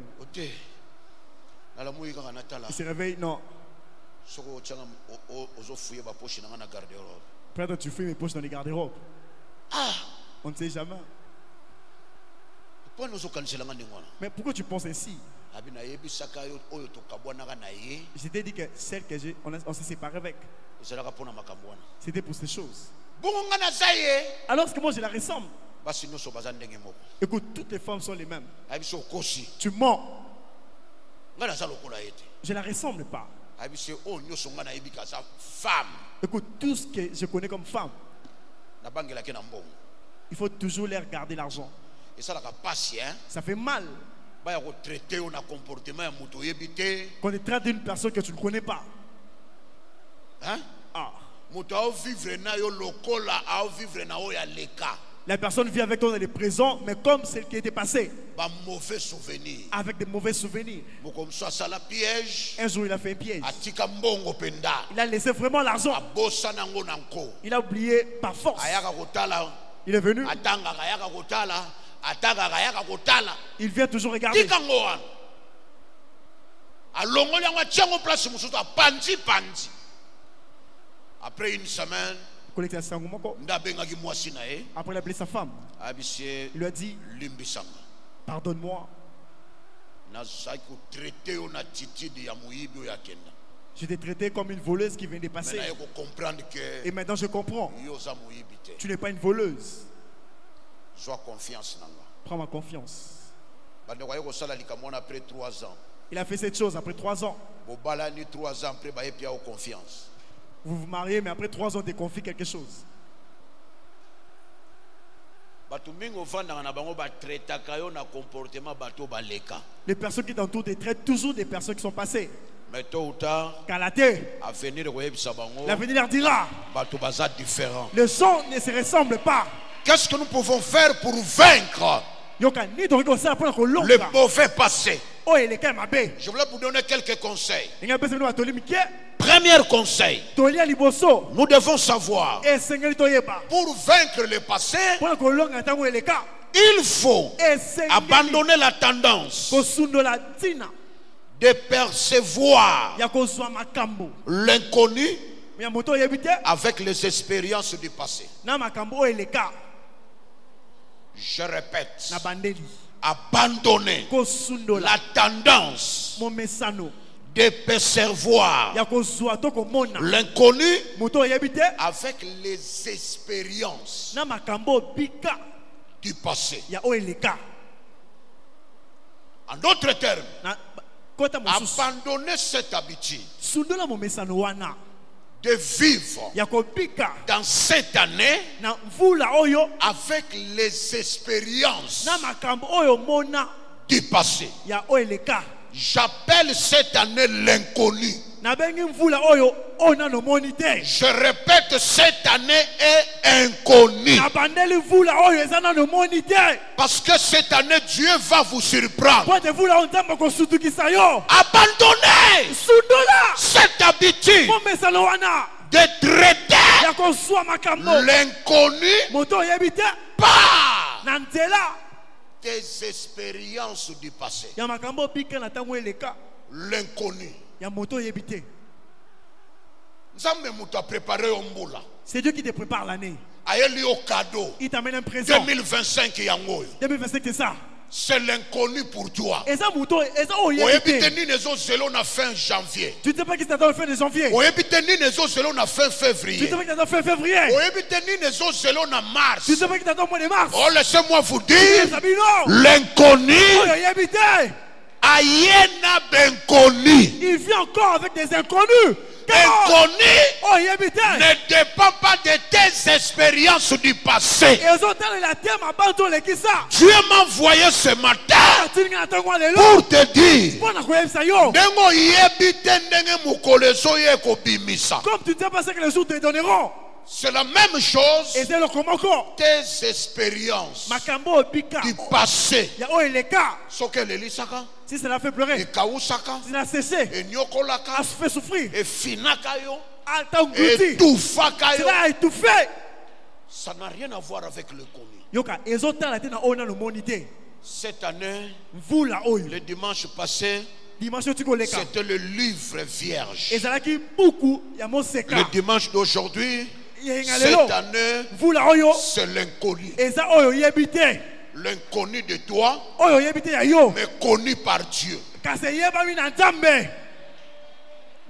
Il se réveille, non. Peut-être tu fouilles mes poches dans les garde-robes. Ah, on ne sait jamais. Mais pourquoi tu penses ainsi? Je t'ai dit que celle que on s'est séparé avec, c'était pour ces choses. Alors que moi je la ressemble. Écoute, toutes les femmes sont les mêmes. Tu mens. Je la ressemble pas. Écoute, tout ce que je connais comme femme, il faut toujours leur garder l'argent. Ça fait mal quand tu traites d'une personne que tu ne connais pas. Hein? Ah. La personne vit avec toi dans les présents, mais comme celle qui était passée. Avec des mauvais souvenirs. Un jour, il a fait un piège. Il a laissé vraiment l'argent. Il a oublié par force. Il est venu. Il vient toujours regarder. Après une semaine, après il a appelé sa femme. Il lui a dit, pardonne-moi. Je t'ai traité comme une voleuse qui vient de passer. Et maintenant je comprends. Tu n'es pas une voleuse. Sois confiance. Prends ma confiance. Après 3 ans. Il a fait cette chose après 3 ans. 3 ans après, il y a confiance. Vous vous mariez, mais après 3 ans, tu confies quelque chose. Les personnes qui t'entourent te traitent toujours des personnes qui sont passées. Mais tôt ou tard, l'avenir leur dira. Les gens ne se ressemblent pas. Qu'est-ce que nous pouvons faire pour vaincre le mauvais passé? Je voulais vous donner quelques conseils. Premier conseil, nous devons savoir, pour vaincre le passé, il faut abandonner la tendance de percevoir l'inconnu avec les expériences du passé. Je répète, abandonner la tendance de percevoir l'inconnu avec les expériences du passé. En d'autres termes, abandonner cette habitude de vivre dans cette année avec les expériences du passé. J'appelle cette année l'inconnu. Je répète, cette année est inconnue. Parce que cette année, Dieu va vous surprendre. Abandonnez cette habitude de traiter l'inconnu par des expériences du passé. L'inconnu. C'est Dieu qui te prépare l'année. Il t'amène un présent. 2025, c'est ça. c'est l'inconnu pour toi. Tu ne sais pas qui t'attend fin de janvier. Tu ne sais pas qui t'attend fin février. Tu ne sais pas qui t'attend mois de mars. Oh, laissez-moi vous dire, l'inconnu, il vit encore avec des inconnus. Inconnu ne dépend pas de tes expériences du passé. Dieu m'a envoyé ce matin pour te dire comme tu ne sais pas ce que les jours te donneront. C'est la même chose. Et c'est le comment encore. Tes expériences du passé. Si cela fait pleurer, si cela a cessé, a fait souffrir, et cela a étouffé. Ça n'a rien à voir avec le connu. Cette année, le dimanche passé, c'était le livre vierge. Le dimanche d'aujourd'hui, cette année, c'est l'inconnu. L'inconnu de toi, mais connu par Dieu.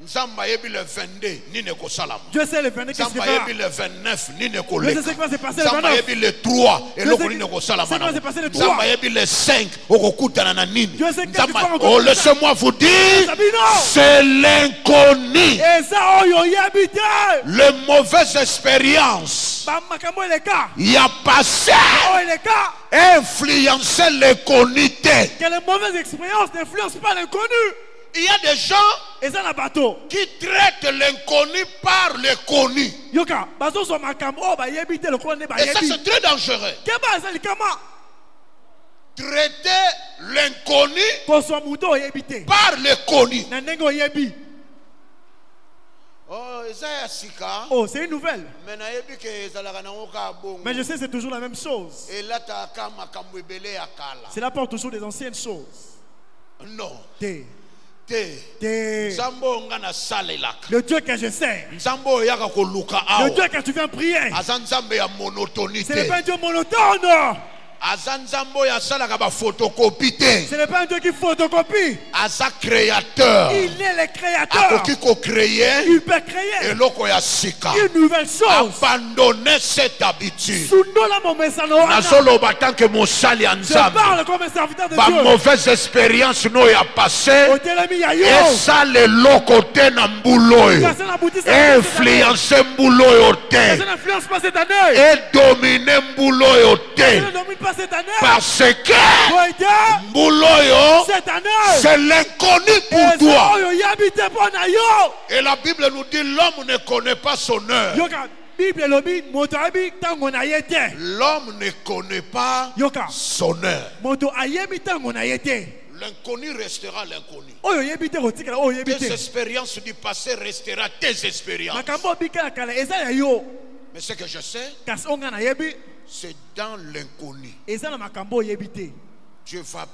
Nzamba yebi le 22 ni ne ko salam. Dieu sait le 22 qui se fera. Nzamba yebi le 29 ni ne ko leka. Dieu sait ce qui va se passer le 29. Nzamba yebi le 3 et le ko ni ne ko salam. Nzamba yebi le 5 okokutana na nini. Nzamba oh laissez-moi vous dire c'est l'inconnu. Les mauvaises expériences. Il y a passé influencer l'inconnu. Que les mauvaises expériences n'influencent pas l'inconnu. Il y a des gens qui traitent l'inconnu par le connu. Et ça c'est très dangereux. Traiter l'inconnu par le connu. Oh, c'est une nouvelle. Mais je sais c'est toujours la même chose. Cela porte toujours des anciennes choses. Non. Le Dieu que je sais, le Dieu que tu viens prier, ce n'est pas un Dieu monotone. Ce n'est pas un Dieu qui photocopie. Créateur. Il est le créateur. Il peut créer une nouvelle chose. Abandonnez cette habitude. Je parle comme un serviteur de Dieu. Mauvaise expérience nous a passé. Et ça le côté na mbuloyo. Influencer mbuloyo te. Et dominer mbuloyo te. Parce que Mbouloyo, c'est l'inconnu pour toi. Et la Bible nous dit l'homme ne connaît pas son heure. L'homme ne connaît pas son heure. L'inconnu restera l'inconnu. Tes expériences du passé resteront tes expériences. Mais ce que je sais, c'est dans l'inconnu. Dieu va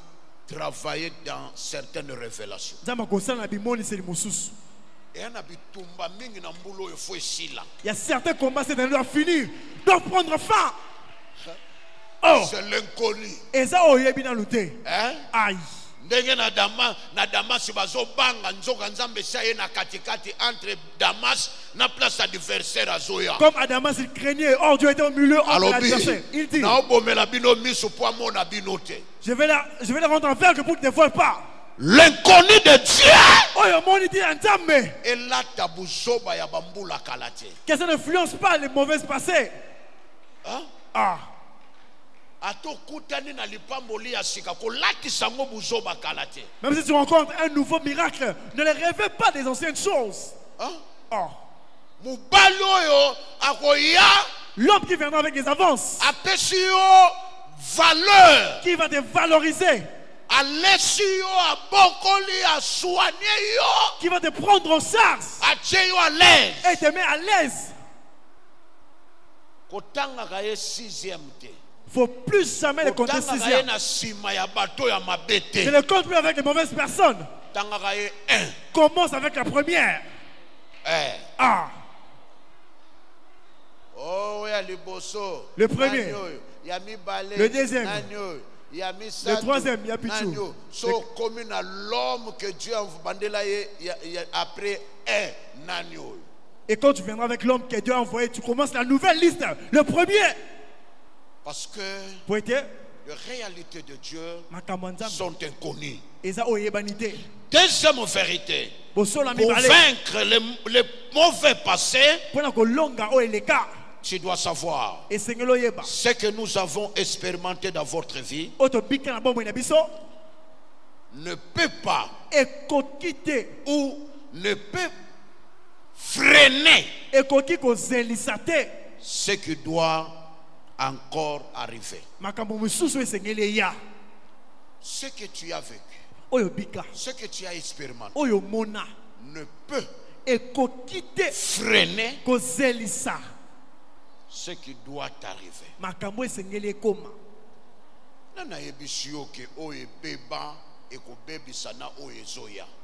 travailler dans certaines révélations. Il y a certains combats, c'est doit finir, doivent prendre fin. Oh. C'est l'inconnu. Aïe. Ndenge na Damas bazo banga nzoka nzambe saye na katikati entre Damas na place adversaire azoya. Comme à Damas il craignait, oh Dieu était au milieu entre l'adversaire. Il dit je vais les rendre en fer que pour qu'ils ne voient pas. L'inconnu de Dieu. Et là que ça n'influence pas les mauvaises passées. Hein? Ah. Même si tu rencontres un nouveau miracle, ne les rêvez pas des anciennes choses. Hein? Oh. L'homme qui viendra avec des avances, valeur, qui va te valoriser, qui va te prendre en charge et te met à l'aise. Il ne faut plus jamais les compter sixième. Je ne compte plus avec les mauvaises personnes. Commence avec la première. Ah. Le premier. Le deuxième. Le troisième, il y a Pichou. Comme l'homme que Dieu a envoyé après un agneau. Et quand tu viendras avec l'homme que Dieu a envoyé, tu commences la nouvelle liste. Le premier. Parce que les réalités de Dieu sont inconnues. Deuxième vérité. Pour vaincre les mauvais passés, tu dois savoir ce que nous avons expérimenté dans votre vie ne peut pas ou ne peut freiner ce qui doit encore arriver. Ce que tu as vécu, ce que tu as expérimenté ne peut freiner ce qui doit t'arriver.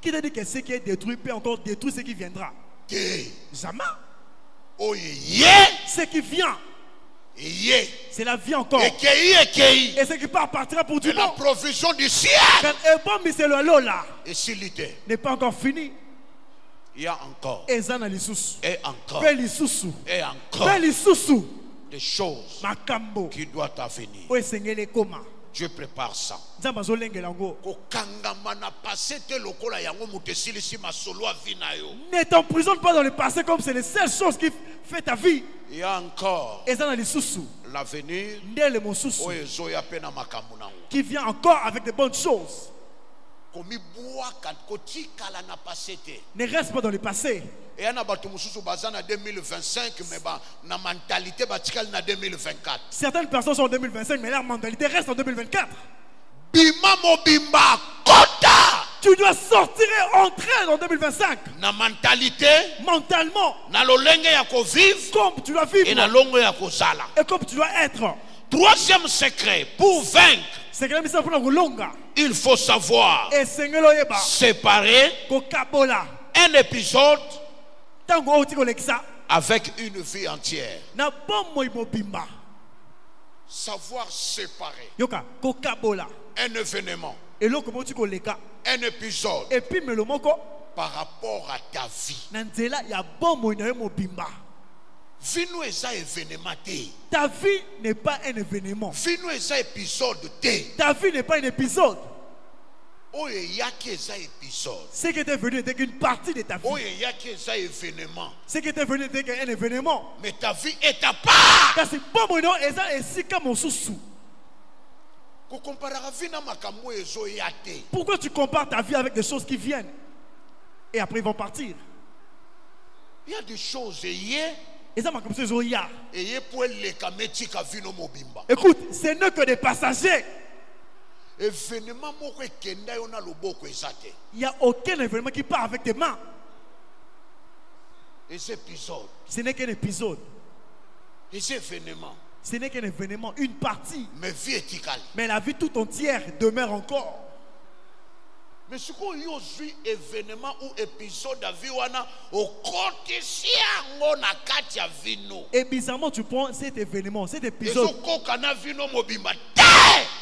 Qui t'a dit que ce qui est détruit peut encore détruire ce qui viendra? Jamais. Ce qui vient, c'est la vie encore. Et ce qui part partira pour du bon. La provision du ciel n'est pas encore fini. Il y a encore et encore des choses qui doivent t'avenir. Dieu prépare ça. Ne t'emprisonne pas dans le passé comme c'est les seules choses qui font ta vie. Il y a encore l'avenir qui vient encore avec de bonnes choses. Ne reste pas dans le passé. Et il y a des 2025, mais la mentalité est 2024. Certaines personnes sont en 2025, mais leur mentalité reste en 2024. Tu dois sortir et entrer en 2025. Na mentalité, mentalement, comme tu dois vivre et comme tu dois être. Troisième secret, pour vaincre, il faut savoir séparer un épisode avec une vie entière. Savoir séparer un événement, un épisode par rapport à ta vie. Ta vie n'est pas un événement. Ta vie n'est pas un épisode. Ce qui était venu n'était qu'une partie de ta vie. Ce qui était venu n'était qu'un événement. Mais ta vie est à part. Pourquoi tu compares ta vie avec des choses qui viennent et après ils vont partir? Il y a des choses écoute, ce n'est que des passagers. Il n'y a aucun événement qui part avec tes mains. Ce n'est qu'un épisode. Ce n'est qu'un événement, une partie. Mais la vie tout entière demeure encore. Mais ce qu'on y a événement ou épisode de vie, et bizarrement, tu prends cet événement, cet épisode.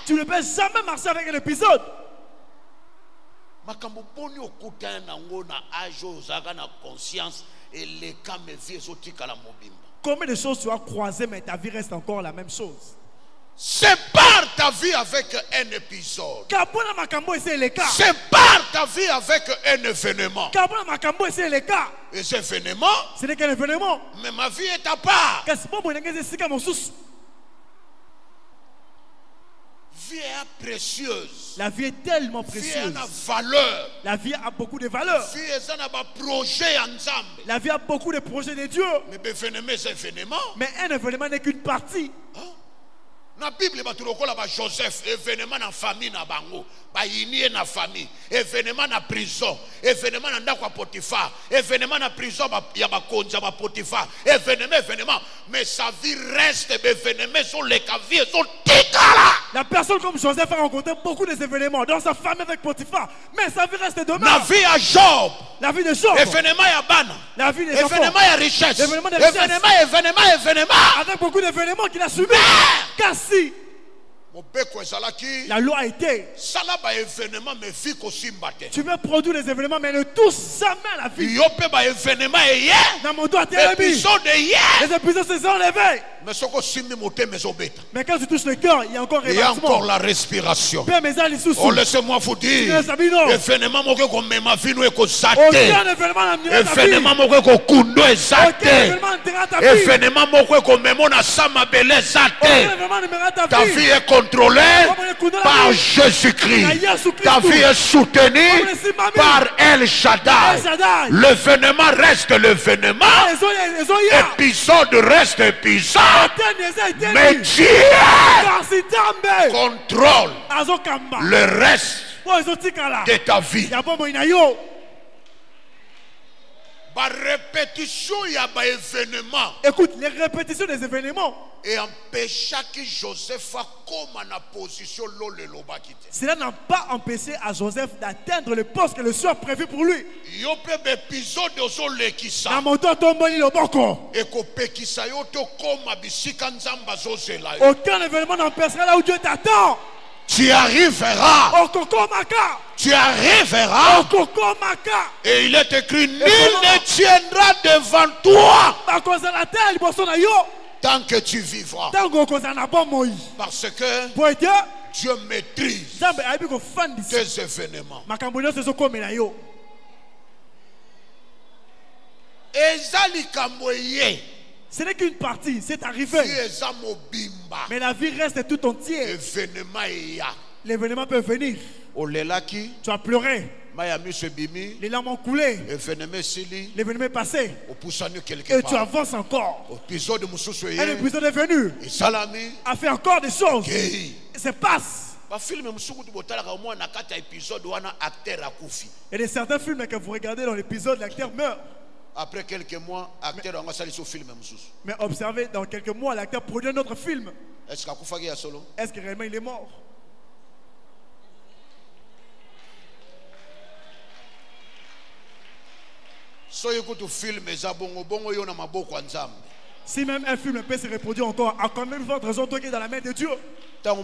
Tu ne peux jamais marcher avec un épisode. Combien de choses tu as croisées, mais ta vie reste encore la même chose? Sépare ta vie avec un épisode. Sépare ta vie avec un événement. Et cet événement, ce n'est qu'un événement. Mais ma vie est à part. Vie est précieuse. La vie est tellement précieuse. Vie a valeur. La vie a beaucoup de valeur. La vie a beaucoup de projets de Dieu. Mais un événement n'est qu'une partie. Na Bible batulokola ba Joseph, événement na famille na bango, ba inie na famille, événement na prison, événement na ndako Potiphar, événement na prison ya ba konza ba Potiphar, événement, mais sa vie reste événement sur les caviers, sur tikala. La personne comme Joseph a rencontré beaucoup d'événements dans sa famille avec Potiphar, mais sa vie reste demain. La vie à Job, la vie de Job, événement ya bana, la vie des enfants, événement ya richesse, événement, avec beaucoup d'événements qu'il a subi. Kasi La loi a été. Tu veux produire des événements, mais ne touche jamais à la vie. Dans mon doigt, les épisodes se sont enlevés. Mais quand tu touches le cœur, il y a encore la respiration. Oh, laissez-moi vous dire. Aucun événement n'a ta vie est contrôlée par Jésus-Christ. Ta vie est soutenue par El Shaddai. L'événement reste l'événement. Épisode reste épisode. Mais Dieu contrôle le reste de ta vie. Écoute, les répétitions des événements. Et empêcha que Joseph comme en position. Cela n'a pas empêché à Joseph d'atteindre le poste que le Seigneur a prévu pour lui. Aucun événement n'empêchera là où Dieu t'attend. Tu arriveras. Tu arriveras. Et il est écrit, nul ne tiendra devant toi tant que tu vivras. Parce que Dieu maîtrise tes événements. Ce n'est qu'une partie, c'est arrivé. Mais la vie reste tout entière. L'événement peut venir. Tu as pleuré. Les larmes ont coulé. L'événement est passé. Et tu avances encore. Un épisode est venu. A fait encore des choses. Et se passe. Il y a de certains films que vous regardez dans l'épisode, l'acteur meurt. Après quelques mois, l'acteur a fait un film. Mais observez, dans quelques mois, l'acteur produit un autre film. Est-ce que réellement il est mort? Si même un film peut se reproduire encore, à quand même votre raison qui est dans la main de Dieu. Quand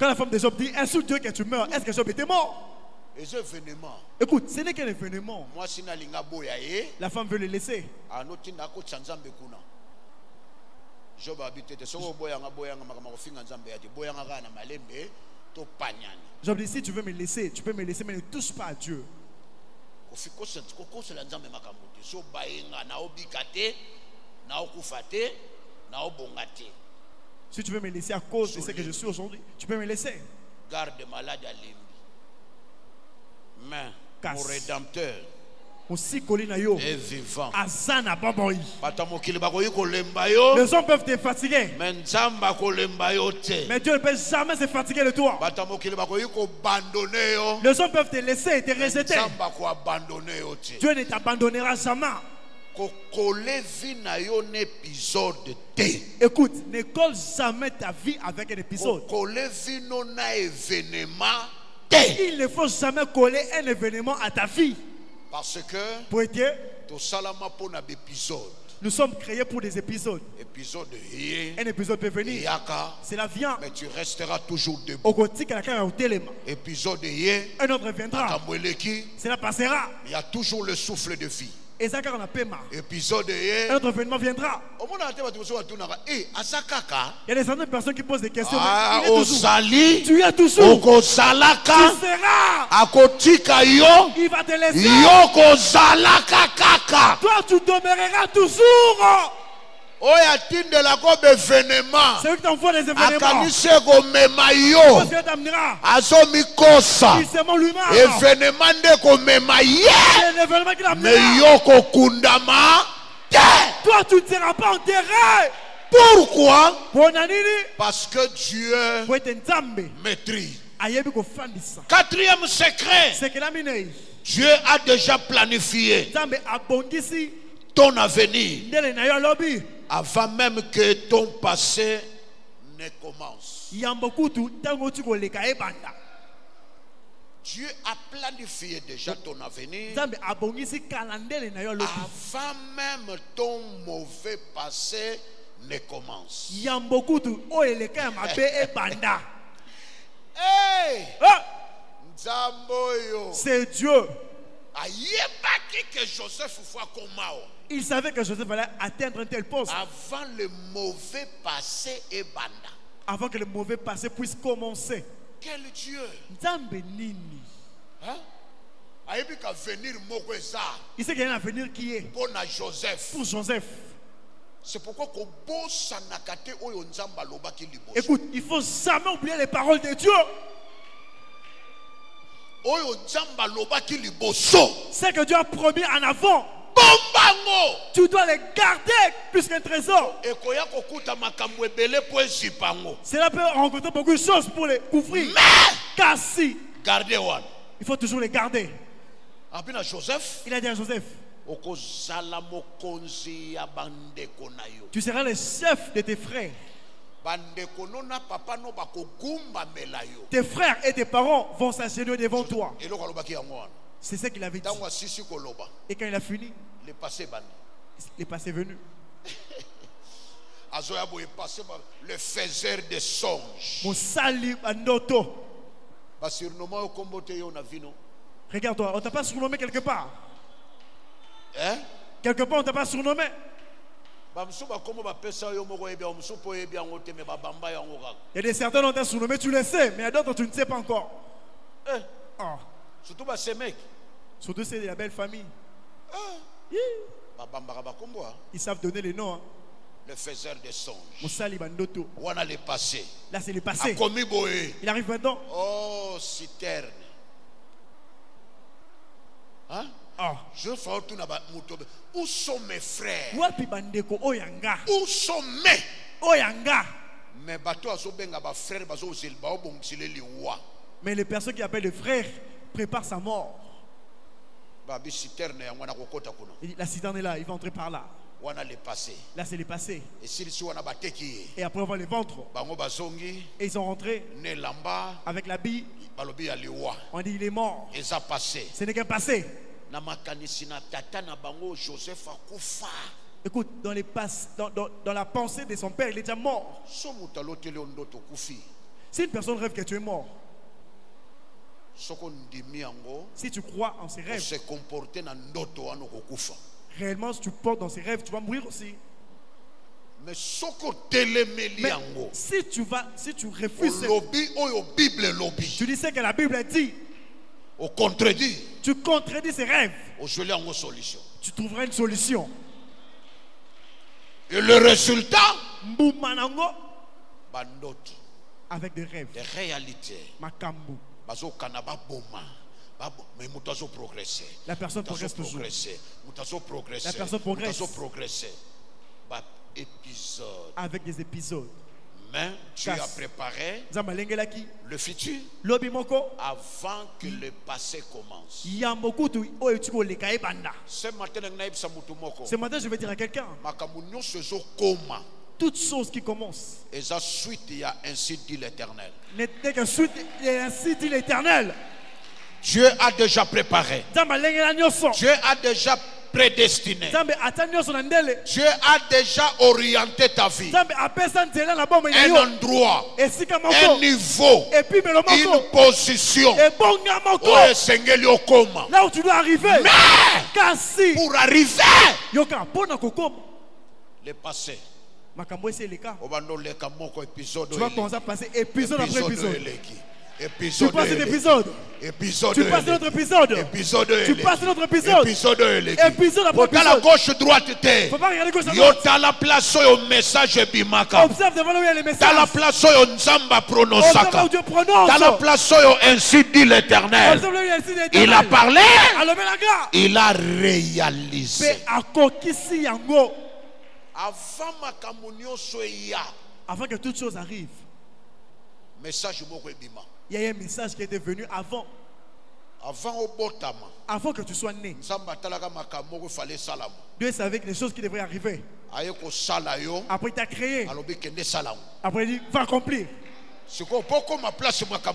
la femme de Job dit insulte Dieu que tu meurs, est-ce que Job était mort? Écoute, ce n'est qu'un événement. La femme veut le laisser. Job dit si tu veux me laisser, tu peux me laisser, mais ne touche pas à Dieu. Si tu veux me laisser à cause de ce que je suis aujourd'hui, tu peux me laisser. Garde malade à l'imbi. Mais mon rédempteur est vivant. Les hommes peuvent te fatiguer. Mais Dieu ne peut jamais se fatiguer de toi. Les hommes peuvent te laisser et te rejeter. Dieu ne t'abandonnera jamais. Écoute, ne colle jamais ta vie avec un épisode. Il ne faut jamais coller un événement à ta vie. Parce que nous sommes créés pour des épisodes. Un épisode peut venir. Cela vient. Mais tu resteras toujours debout. Épisode un autre viendra. Cela passera. Il y a toujours le souffle de vie. Épisode un autre événement viendra. Il y a des certaines personnes qui posent des questions. Tu es toujours. Tu seras. Il va te laisser. Toi tu demeureras toujours. C'est eux qui t'envoient des événements. Il s'aimant lui-même. Toi tu ne seras pas enterré. Pourquoi? Parce que Dieu maîtrise. Quatrième secret. Dieu a déjà planifié ton avenir avant même que ton passé ne commence. Dieu a planifié déjà ton avenir avant même ton mauvais passé ne commence. Hey! C'est Dieu. Il savait que Joseph allait atteindre un tel poste. Avant le mauvais passé et banda. Avant que le mauvais passé puisse commencer. Quel Dieu? Hein? Il sait qu'il y a un avenir qui est pour Joseph. Pour Joseph. C'est pourquoi écoute, il ne faut jamais oublier les paroles de Dieu. C'est que Dieu a promis en avant. Tu dois les garder plus qu'un trésor. Cela peut rencontrer beaucoup de choses pour les couvrir. Mais car si, gardez one. Il faut toujours les garder. Joseph, il a dit à Joseph, tu seras le chef de tes frères. Tes frères et tes parents vont s'agenouiller devant toi. C'est ce qu'il avait dit. Et quand il a fini, le passé est venu. Le faiseur de songes. Regarde-toi, on ne t'a pas surnommé quelque part. Hein? Quelque part, on ne t'a pas surnommé. Il y a des certains on t'a surnommé, tu le sais, mais il y a d'autres, tu ne sais pas encore. Oh. Surtout c'est de la belle famille. Ils savent donner les noms. Hein. Le faiseur des songes. On a le passé. Là c'est le passé. Il arrive maintenant. Oh, citerne. Hein? Oh. Où sont mes frères? Où sont mes? Mais mais les personnes qui appellent les frères préparent sa mort. La citerne est là, il va entrer par là. Là c'est le passé. Et après on va les vendre. Et ils sont rentrés avec la bille. On dit il est mort. Ce n'est qu'un passé. Écoute, dans la pensée de son père, il est déjà mort. Si une personne rêve que tu es mort, si tu crois en ses rêves, réellement si tu portes dans ses rêves, tu vas mourir aussi. Mais si tu refuses, tu dis ce que la Bible dit, tu contredis ses rêves, tu trouveras une solution. Et le résultat, avec des rêves, des réalités, la personne progresse toujours. La personne progresse avec des épisodes. Mais tu as préparé le futur avant que le passé commence. Ce matin, je vais dire à quelqu'un, toute chose qui commence ainsi dit l'Éternel. N'était que suite et ainsi dit l'Éternel. Dieu a déjà préparé. Dieu a déjà prédestiné. Dieu a déjà orienté ta vie. Un endroit, un niveau, une position. Là où tu dois arriver. Mais pour arriver, le passé, tu vas commencer à passer épisode après épisode. Épisode tu passes cet épisode. Tu passes notre épisode. Tu passes notre épisode. Épisode après épisode. La gauche droite. Faut pas regarder gauche à droite. Dans la place où le message bimaka. Observe devant lui les messages. Dans la place où Nzamba prononce. Dans la place où ainsi dit l'Éternel. Il a parlé. Il a réalisé. Avant que toute chose arrive, il y a un message qui était venu avant. Avant que tu sois né. Dieu savait que les choses qui devraient arriver. Après il t'a créé. Après il dit va accomplir.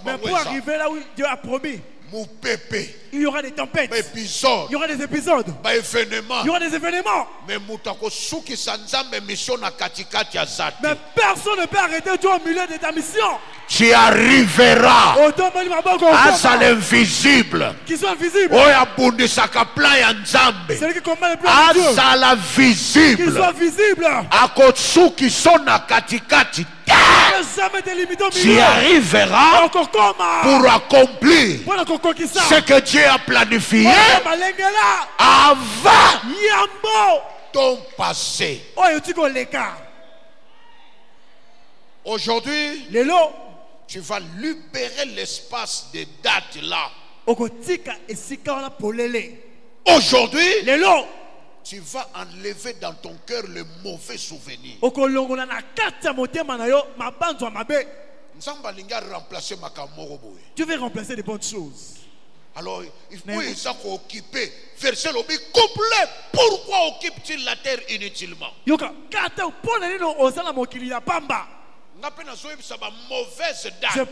Mais pour arriver là où Dieu a promis, Il y aura des tempêtes. Il y aura des épisodes. Il y aura des événements. Mais personne ne peut arrêter Dieu au milieu de ta mission. Tu arriveras à l'invisible. Qui sont invisibles. Celui qui combat le plan de Dieu. Qui sont visibles. Tu arriveras pour accomplir ce que Dieu a planifié avant ton passé. Aujourd'hui, tu vas libérer l'espace des dates là. Aujourd'hui, tu vas enlever dans ton cœur le mauvais souvenir. Dieu veut remplacer les bonnes choses. Alors, il faut occuper. Verset le complet. Pourquoi occupe-t-il la terre inutilement? Je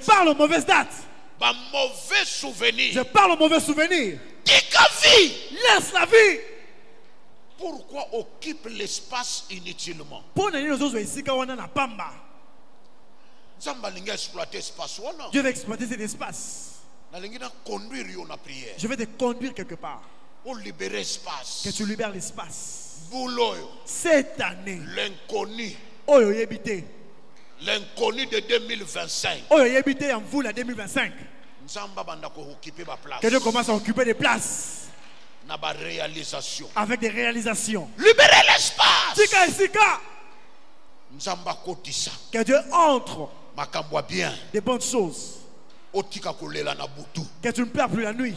parle aux mauvaises dates. Mauvais souvenir. Je parle aux mauvais souvenirs. Laisse la vie. Pourquoi occupe l'espace inutilement? Dieu veut exploiter cet espace. Je vais te conduire quelque part. Que tu libères l'espace. Cette année, l'inconnu de 2025. Que Dieu commence à occuper des places. Avec des réalisations. Libérer l'espace. Que Dieu entre des bonnes choses. Que tu ne pleures plus la nuit.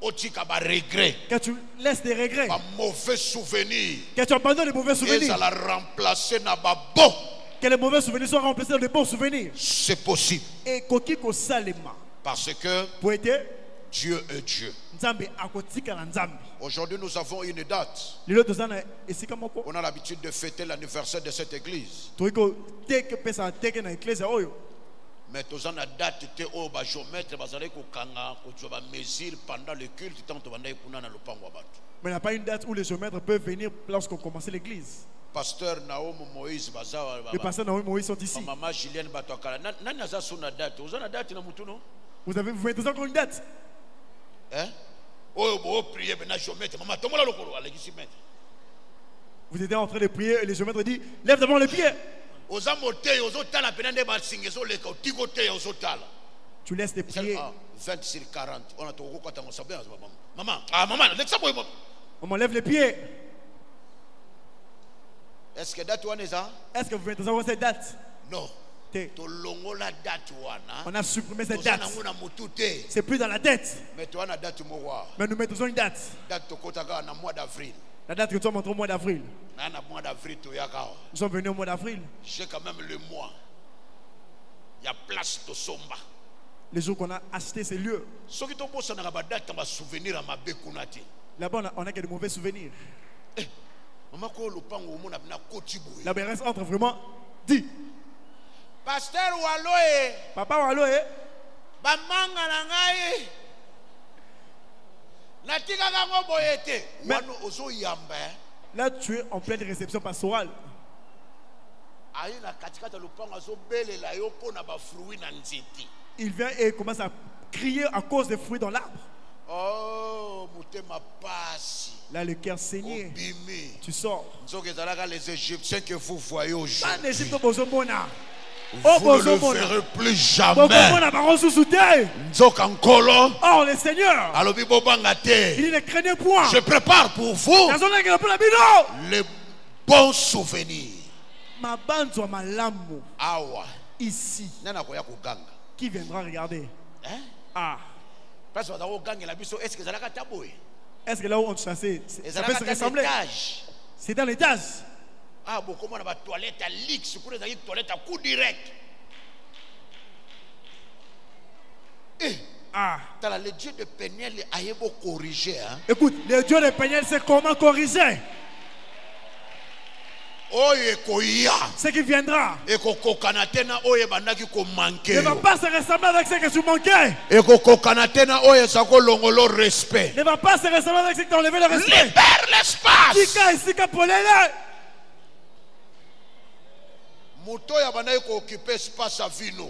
Que tu laisses des regrets. Mauvais souvenirs. Que tu abandonnes les mauvais souvenirs. Que les mauvais souvenirs soient remplacés par de bons souvenirs. C'est possible. Et parce que Dieu est Dieu. Aujourd'hui, nous avons une date. On a l'habitude de fêter l'anniversaire de cette église. Mais nous avons une date où pendant le culte. Mais il n'y a pas une date où les géomètres peuvent venir lorsqu'on commence l'église. Pasteur Naoum Moïse, le pasteur Naoum Moïse sont ici. Maman Julienne Batokala. Vous mettez encore une date? Hein? Vous étiez en train de prier et les géomètres disent lève d'abord les pieds. Tu laisses les prier. 20 sur 40. Maman, lève les pieds. Est-ce que vous mettez encore cette date? Non. On a supprimé cette date. C'est plus dans la tête. Mais nous mettons une date. La date que tu as montrée au mois d'avril. Nous sommes venus au mois d'avril. J'ai quand même le mois. Il y a place de Somba. Les jours qu'on a acheté ces lieux. Là-bas, on a que de mauvais souvenirs. La béresse entre vraiment. Dis. Pasteur Waloé. Papa Waloé. Bamanga nangaye. Natika gango boyete. Wano ozo yamba. Là, tu es en pleine réception pastorale. Il vient et commence à crier à cause des fruits dans l'arbre. Oh, là, le cœur saigné. Tu sors. Les Égyptiens que vous voyez aujourd'hui. Vous ne le verrez plus jamais. Oh, le Seigneur, il ne craignait point. Je prépare pour vous les bons souvenirs. Awa. Ici. Qui viendra regarder? Ah. Est-ce que là où on chassait, ça peut se ressembler? C'est dans l'étage. Ah bon, comment on a toilette à l'X, pour les toilettes à coup direct. Le Dieu de Peniel a corrigé. Écoute, le Dieu de Peniel sait comment corriger. Ce qui viendra ne va pas se ressembler avec ce que tu manquais. Ne va pas se ressembler avec ce que tu as enlevé le respect. Libère l'espace.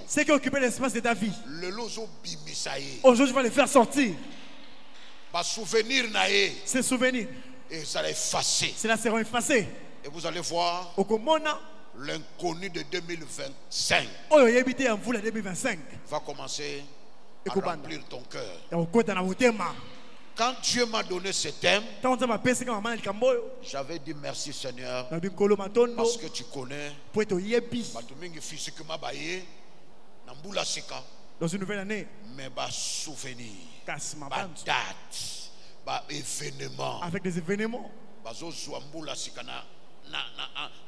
Ce qui occupe l'espace de ta vie, aujourd'hui tu vas les faire sortir. Ces souvenirs, cela sera effacé. Et vous allez voir l'inconnu de 2025 va commencer à remplir ton cœur. Quand Dieu m'a donné ce thème, j'avais dit merci Seigneur parce que tu connais dans une nouvelle année, mais souvenir, date, événement, avec des événements.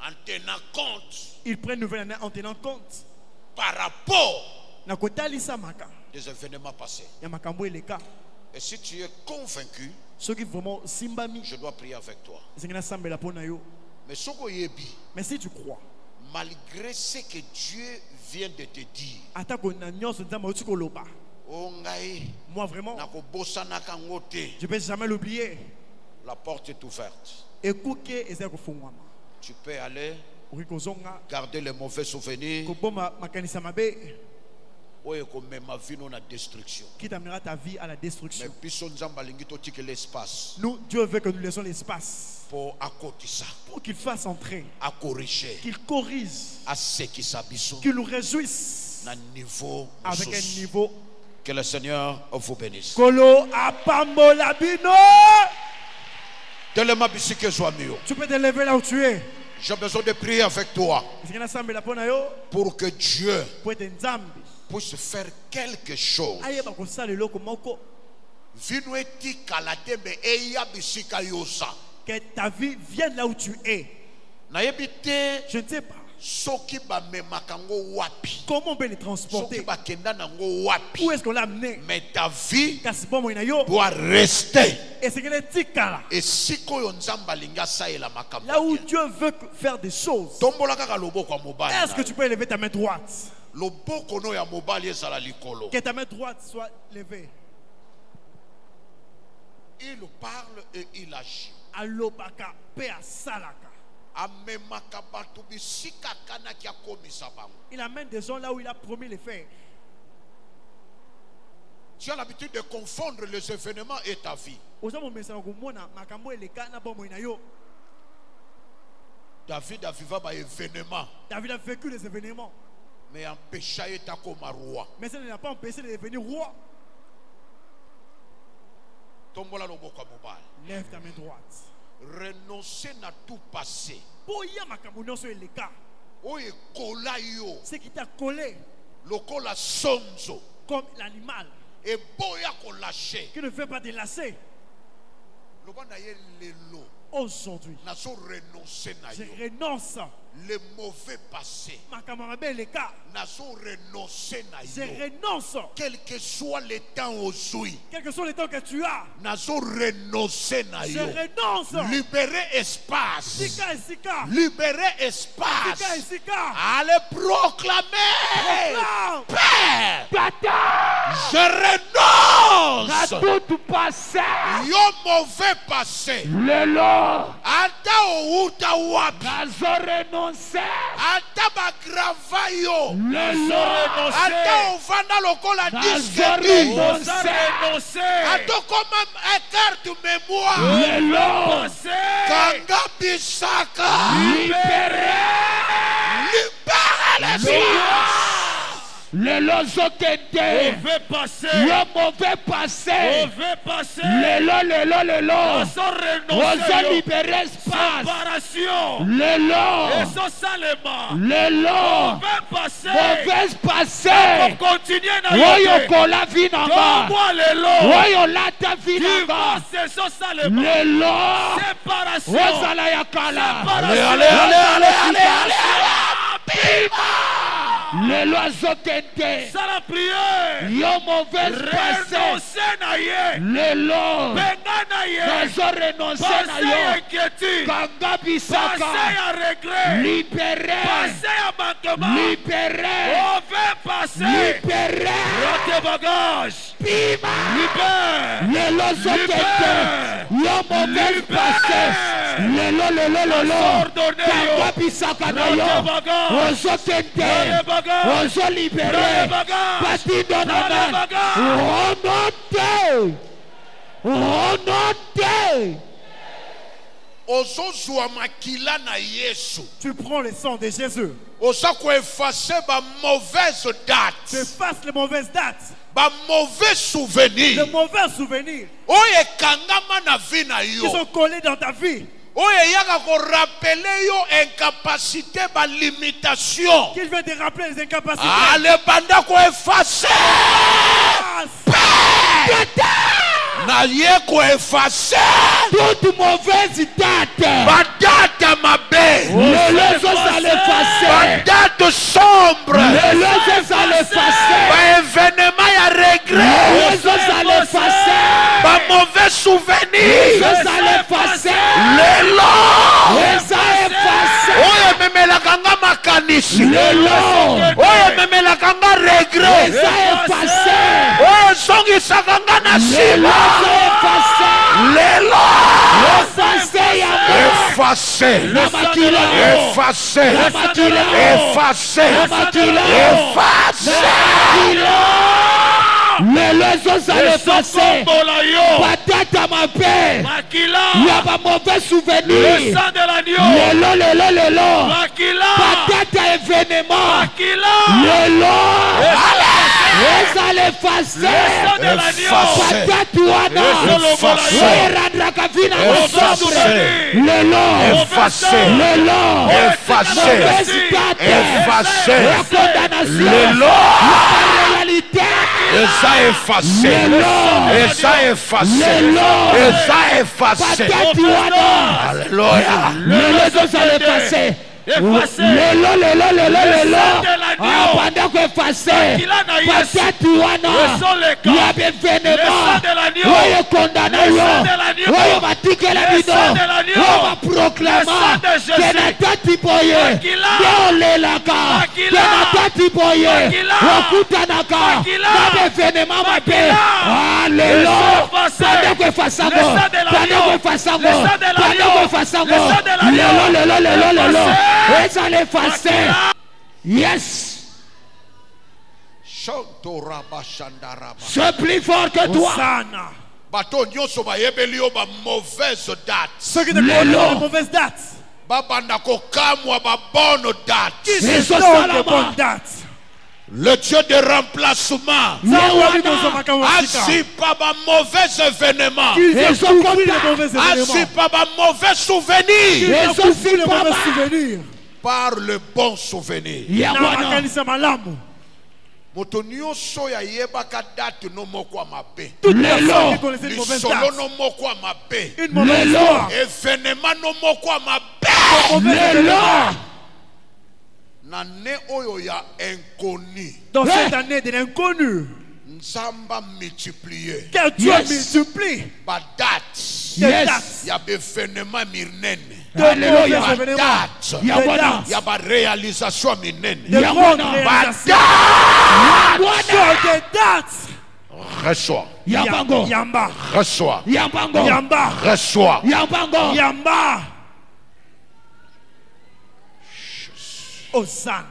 En tenant compte, ils prennent nouvelle année en tenant compte par rapport des événements passés. Et si tu es convaincu, je dois prier avec toi. Mais si tu crois, malgré ce que Dieu vient de te dire, moi vraiment, je ne vais jamais l'oublier. La porte est ouverte. Tu peux aller garder les mauvais souvenirs qui t'amènera ta vie à la destruction. Mais nous, Dieu veut que nous laissons l'espace pour qu'il fasse entrer, qu'il corrige, qu'il nous réjouisse avec un niveau. Que le Seigneur vous bénisse. Tu peux te lever là où tu es. J'ai besoin de prier avec toi pour que Dieu puisse faire quelque chose. Que ta vie vienne là où tu es. Je ne sais pas comment on peut les transporter. Où est-ce qu'on l'a amené? Mais ta vie doit rester. Et c'est que les tika là où Dieu veut faire des choses. Est-ce que tu peux élever ta main droite? Que ta main droite soit levée. Il parle et il agit. Alobaka pea salaka. Il amène des gens là où il a promis les faire. Tu as l'habitude de confondre les événements et ta vie. David a vécu les événements. Mais empêché d'être comme roi. Mais ça ne l'a pas empêché de devenir roi. Lève ta main droite. Renoncer à tout passé. Ce qui t'a collé comme l'animal qui ne veut pas te lasser. Aujourd'hui, je renonce. Le mauvais passé. Je renonce. Quel que soit le temps aujourd'hui. Quel que soit le temps que tu as. Je renonce. Libérer espace. Libérer espace. Allez proclamer. Père. Je renonce. À tout passé. Yo mauvais passé. Le lot. Ata ou ta wap. Ata bagravayo. Le lot. Ata ovanda lokola disque. Ata comme un carte mémoire. Le lot. Kanga bisaka. Libérez l'espace. Le lozokende. Le mauvais passé. Le lot. Ozo libérer espace. Le lot. Mauvais passé. Oyo kola vinanga. Oyo lata vinanga. Le lot. Ozala yakala. Allez. Le loiseau tente. Ça la prière. Yo mauvais passé. Lelo. Nazo renoncer na yo. Kanga bisaka. Libéré. Libéré. Libéré. Pima. Lelo zokete. Yo mauvais passé. Lelo. Kanga bisaka na yo. Ozokete. Ozo libéré. Pati donanan. Honote. Tu prends le sang de Jésus. Tu effaces les mauvaises dates. Mauvais souvenirs. Les mauvais souvenirs. Qui sont collés dans ta vie. Incapacité, limitation. Qu'il veut te rappeler les incapacités. Le banda ko effacer. Na ye ko effacer toute mauvaise date. Date mabe. Le leçon ça l'effacer. Date sombre. Le leçon ça l'effacer. Événement ya regret. Le leçon ça l'effacer. Mauvais souvenir. Le leçon ça l'effacer. Le long. Le ça effacer. Oye memela kanga makanisi. Le long. Oye memela kanga regret. Le ça effacer. Oye songi sakanga na sila. Lelo. Effacé. Effacé. Effacé. Le leçon ça l'effacer. Peut-être à ma paix. Il y a pas mauvais souvenir. Le sang de l'agneau. Lelo. Peut-être événement. Lelo. Ça l'effacer. Peut-être wana. Rendre kavina sombre. Lelo. Effacé. Lelo. Effacé. Effacé. Lelo. Réalité. Et ça effacé. Et ça effacé. Et ça effacé. Alléluia. Le leçon ça l'effacer. Pendant que effacé, peut-être wana, il y a des événements, il y a condamné, il y a batiqué la vidéo, il y a proclamé, que n'a pas tipoye, déolé la car, que n'a pas tipoye, wakutanaka, n'a des événements ma paix. Alléluia. Pendant que façango, et ça l'effacer. Yes. C'est plus fort que toi. Ceux qui te connaissent les mauvaises dates. Qui sont les bonnes dates. Le Dieu de remplacement. Assis par un mauvais événement. Assis par un mauvais souvenir. Par le bon souvenir. Motonio soya yebaka date no moko mabe. Toutes les personnes qui connaissent une mauvaise date. No moko mabe. Une mauvaise histoire. Événement no moko mabe. Nane oyo ya inconnu. Dans cette année de l'inconnu. Nzamba multiplié. Que Dieu multiplie. Ba date. Yes. Ya événement mirnene. Alléluia. Il y a pas réalisation minene. De grandes réalisations. Des dates. Reçois. Yambango. Yamba. Reçois. Yambango. Yamba. Reçois. Yambango. Yamba. Hosanna.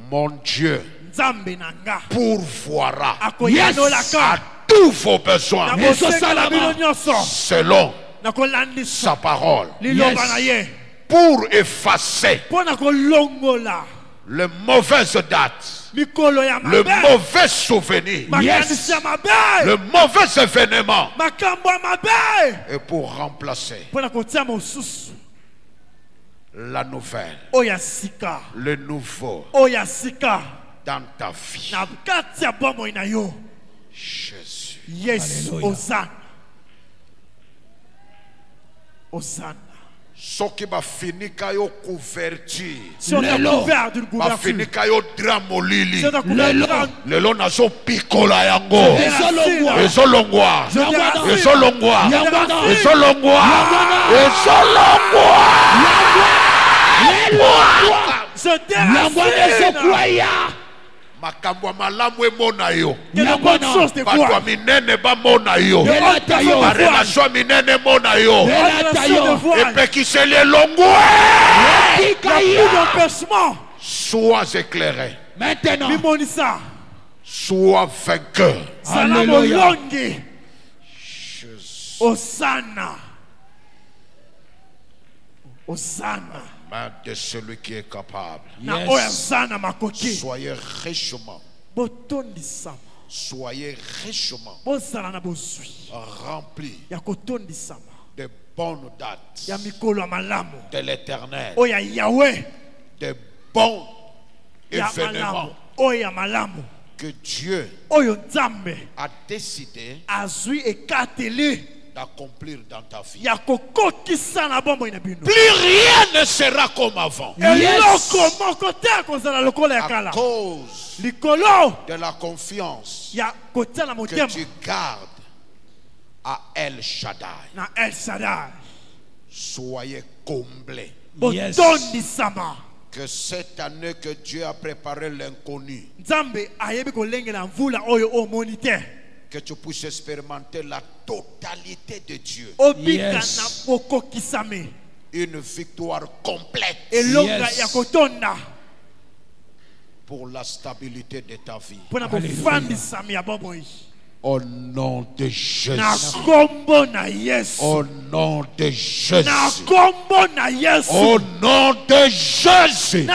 Mon Dieu pourvoira à tous vos besoins selon sa parole. Yes. Pour effacer le mauvaises dates, le mauvais souvenir, le mauvais événement, et pour remplacer la nouvelle, le nouveau dans ta vie. Jésus. Yes, Hosanna. Hosanna. Ce qui va finir quand yo couverture. Si on a couvert d'une couverture. Va finir quand yo dramolili. Si on a couvert. Le long na so picola yango. Ezolongwa. Ezolongwa. Ezolongwa. Makambo malamu emona yo. Bato minene ba mona yo. Relation minene mona yo. Epekisele longwa. Sois éclairé. Maintenant. Sois vainqueur. Alléluia. Hosanna. Hosanna. De celui qui est capable. Yes. Soyez richement. Soyez richement remplis de bonnes dates de l'éternel. De bons événements que Dieu a décidé d'accomplir dans ta vie. Plus rien ne sera comme avant. Yes. À cause de la confiance que tu gardes à El Shaddai. Soyez comblés. Yes. Que cette année que Dieu a préparé l'inconnu, que tu puisses expérimenter la totalité de Dieu. Yes. Une victoire complète. Yes. Pour la stabilité de ta vie. Alléluia. Au nom de Jésus. Au nom de Jésus. Au nom de Jésus.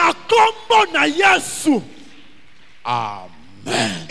Amen.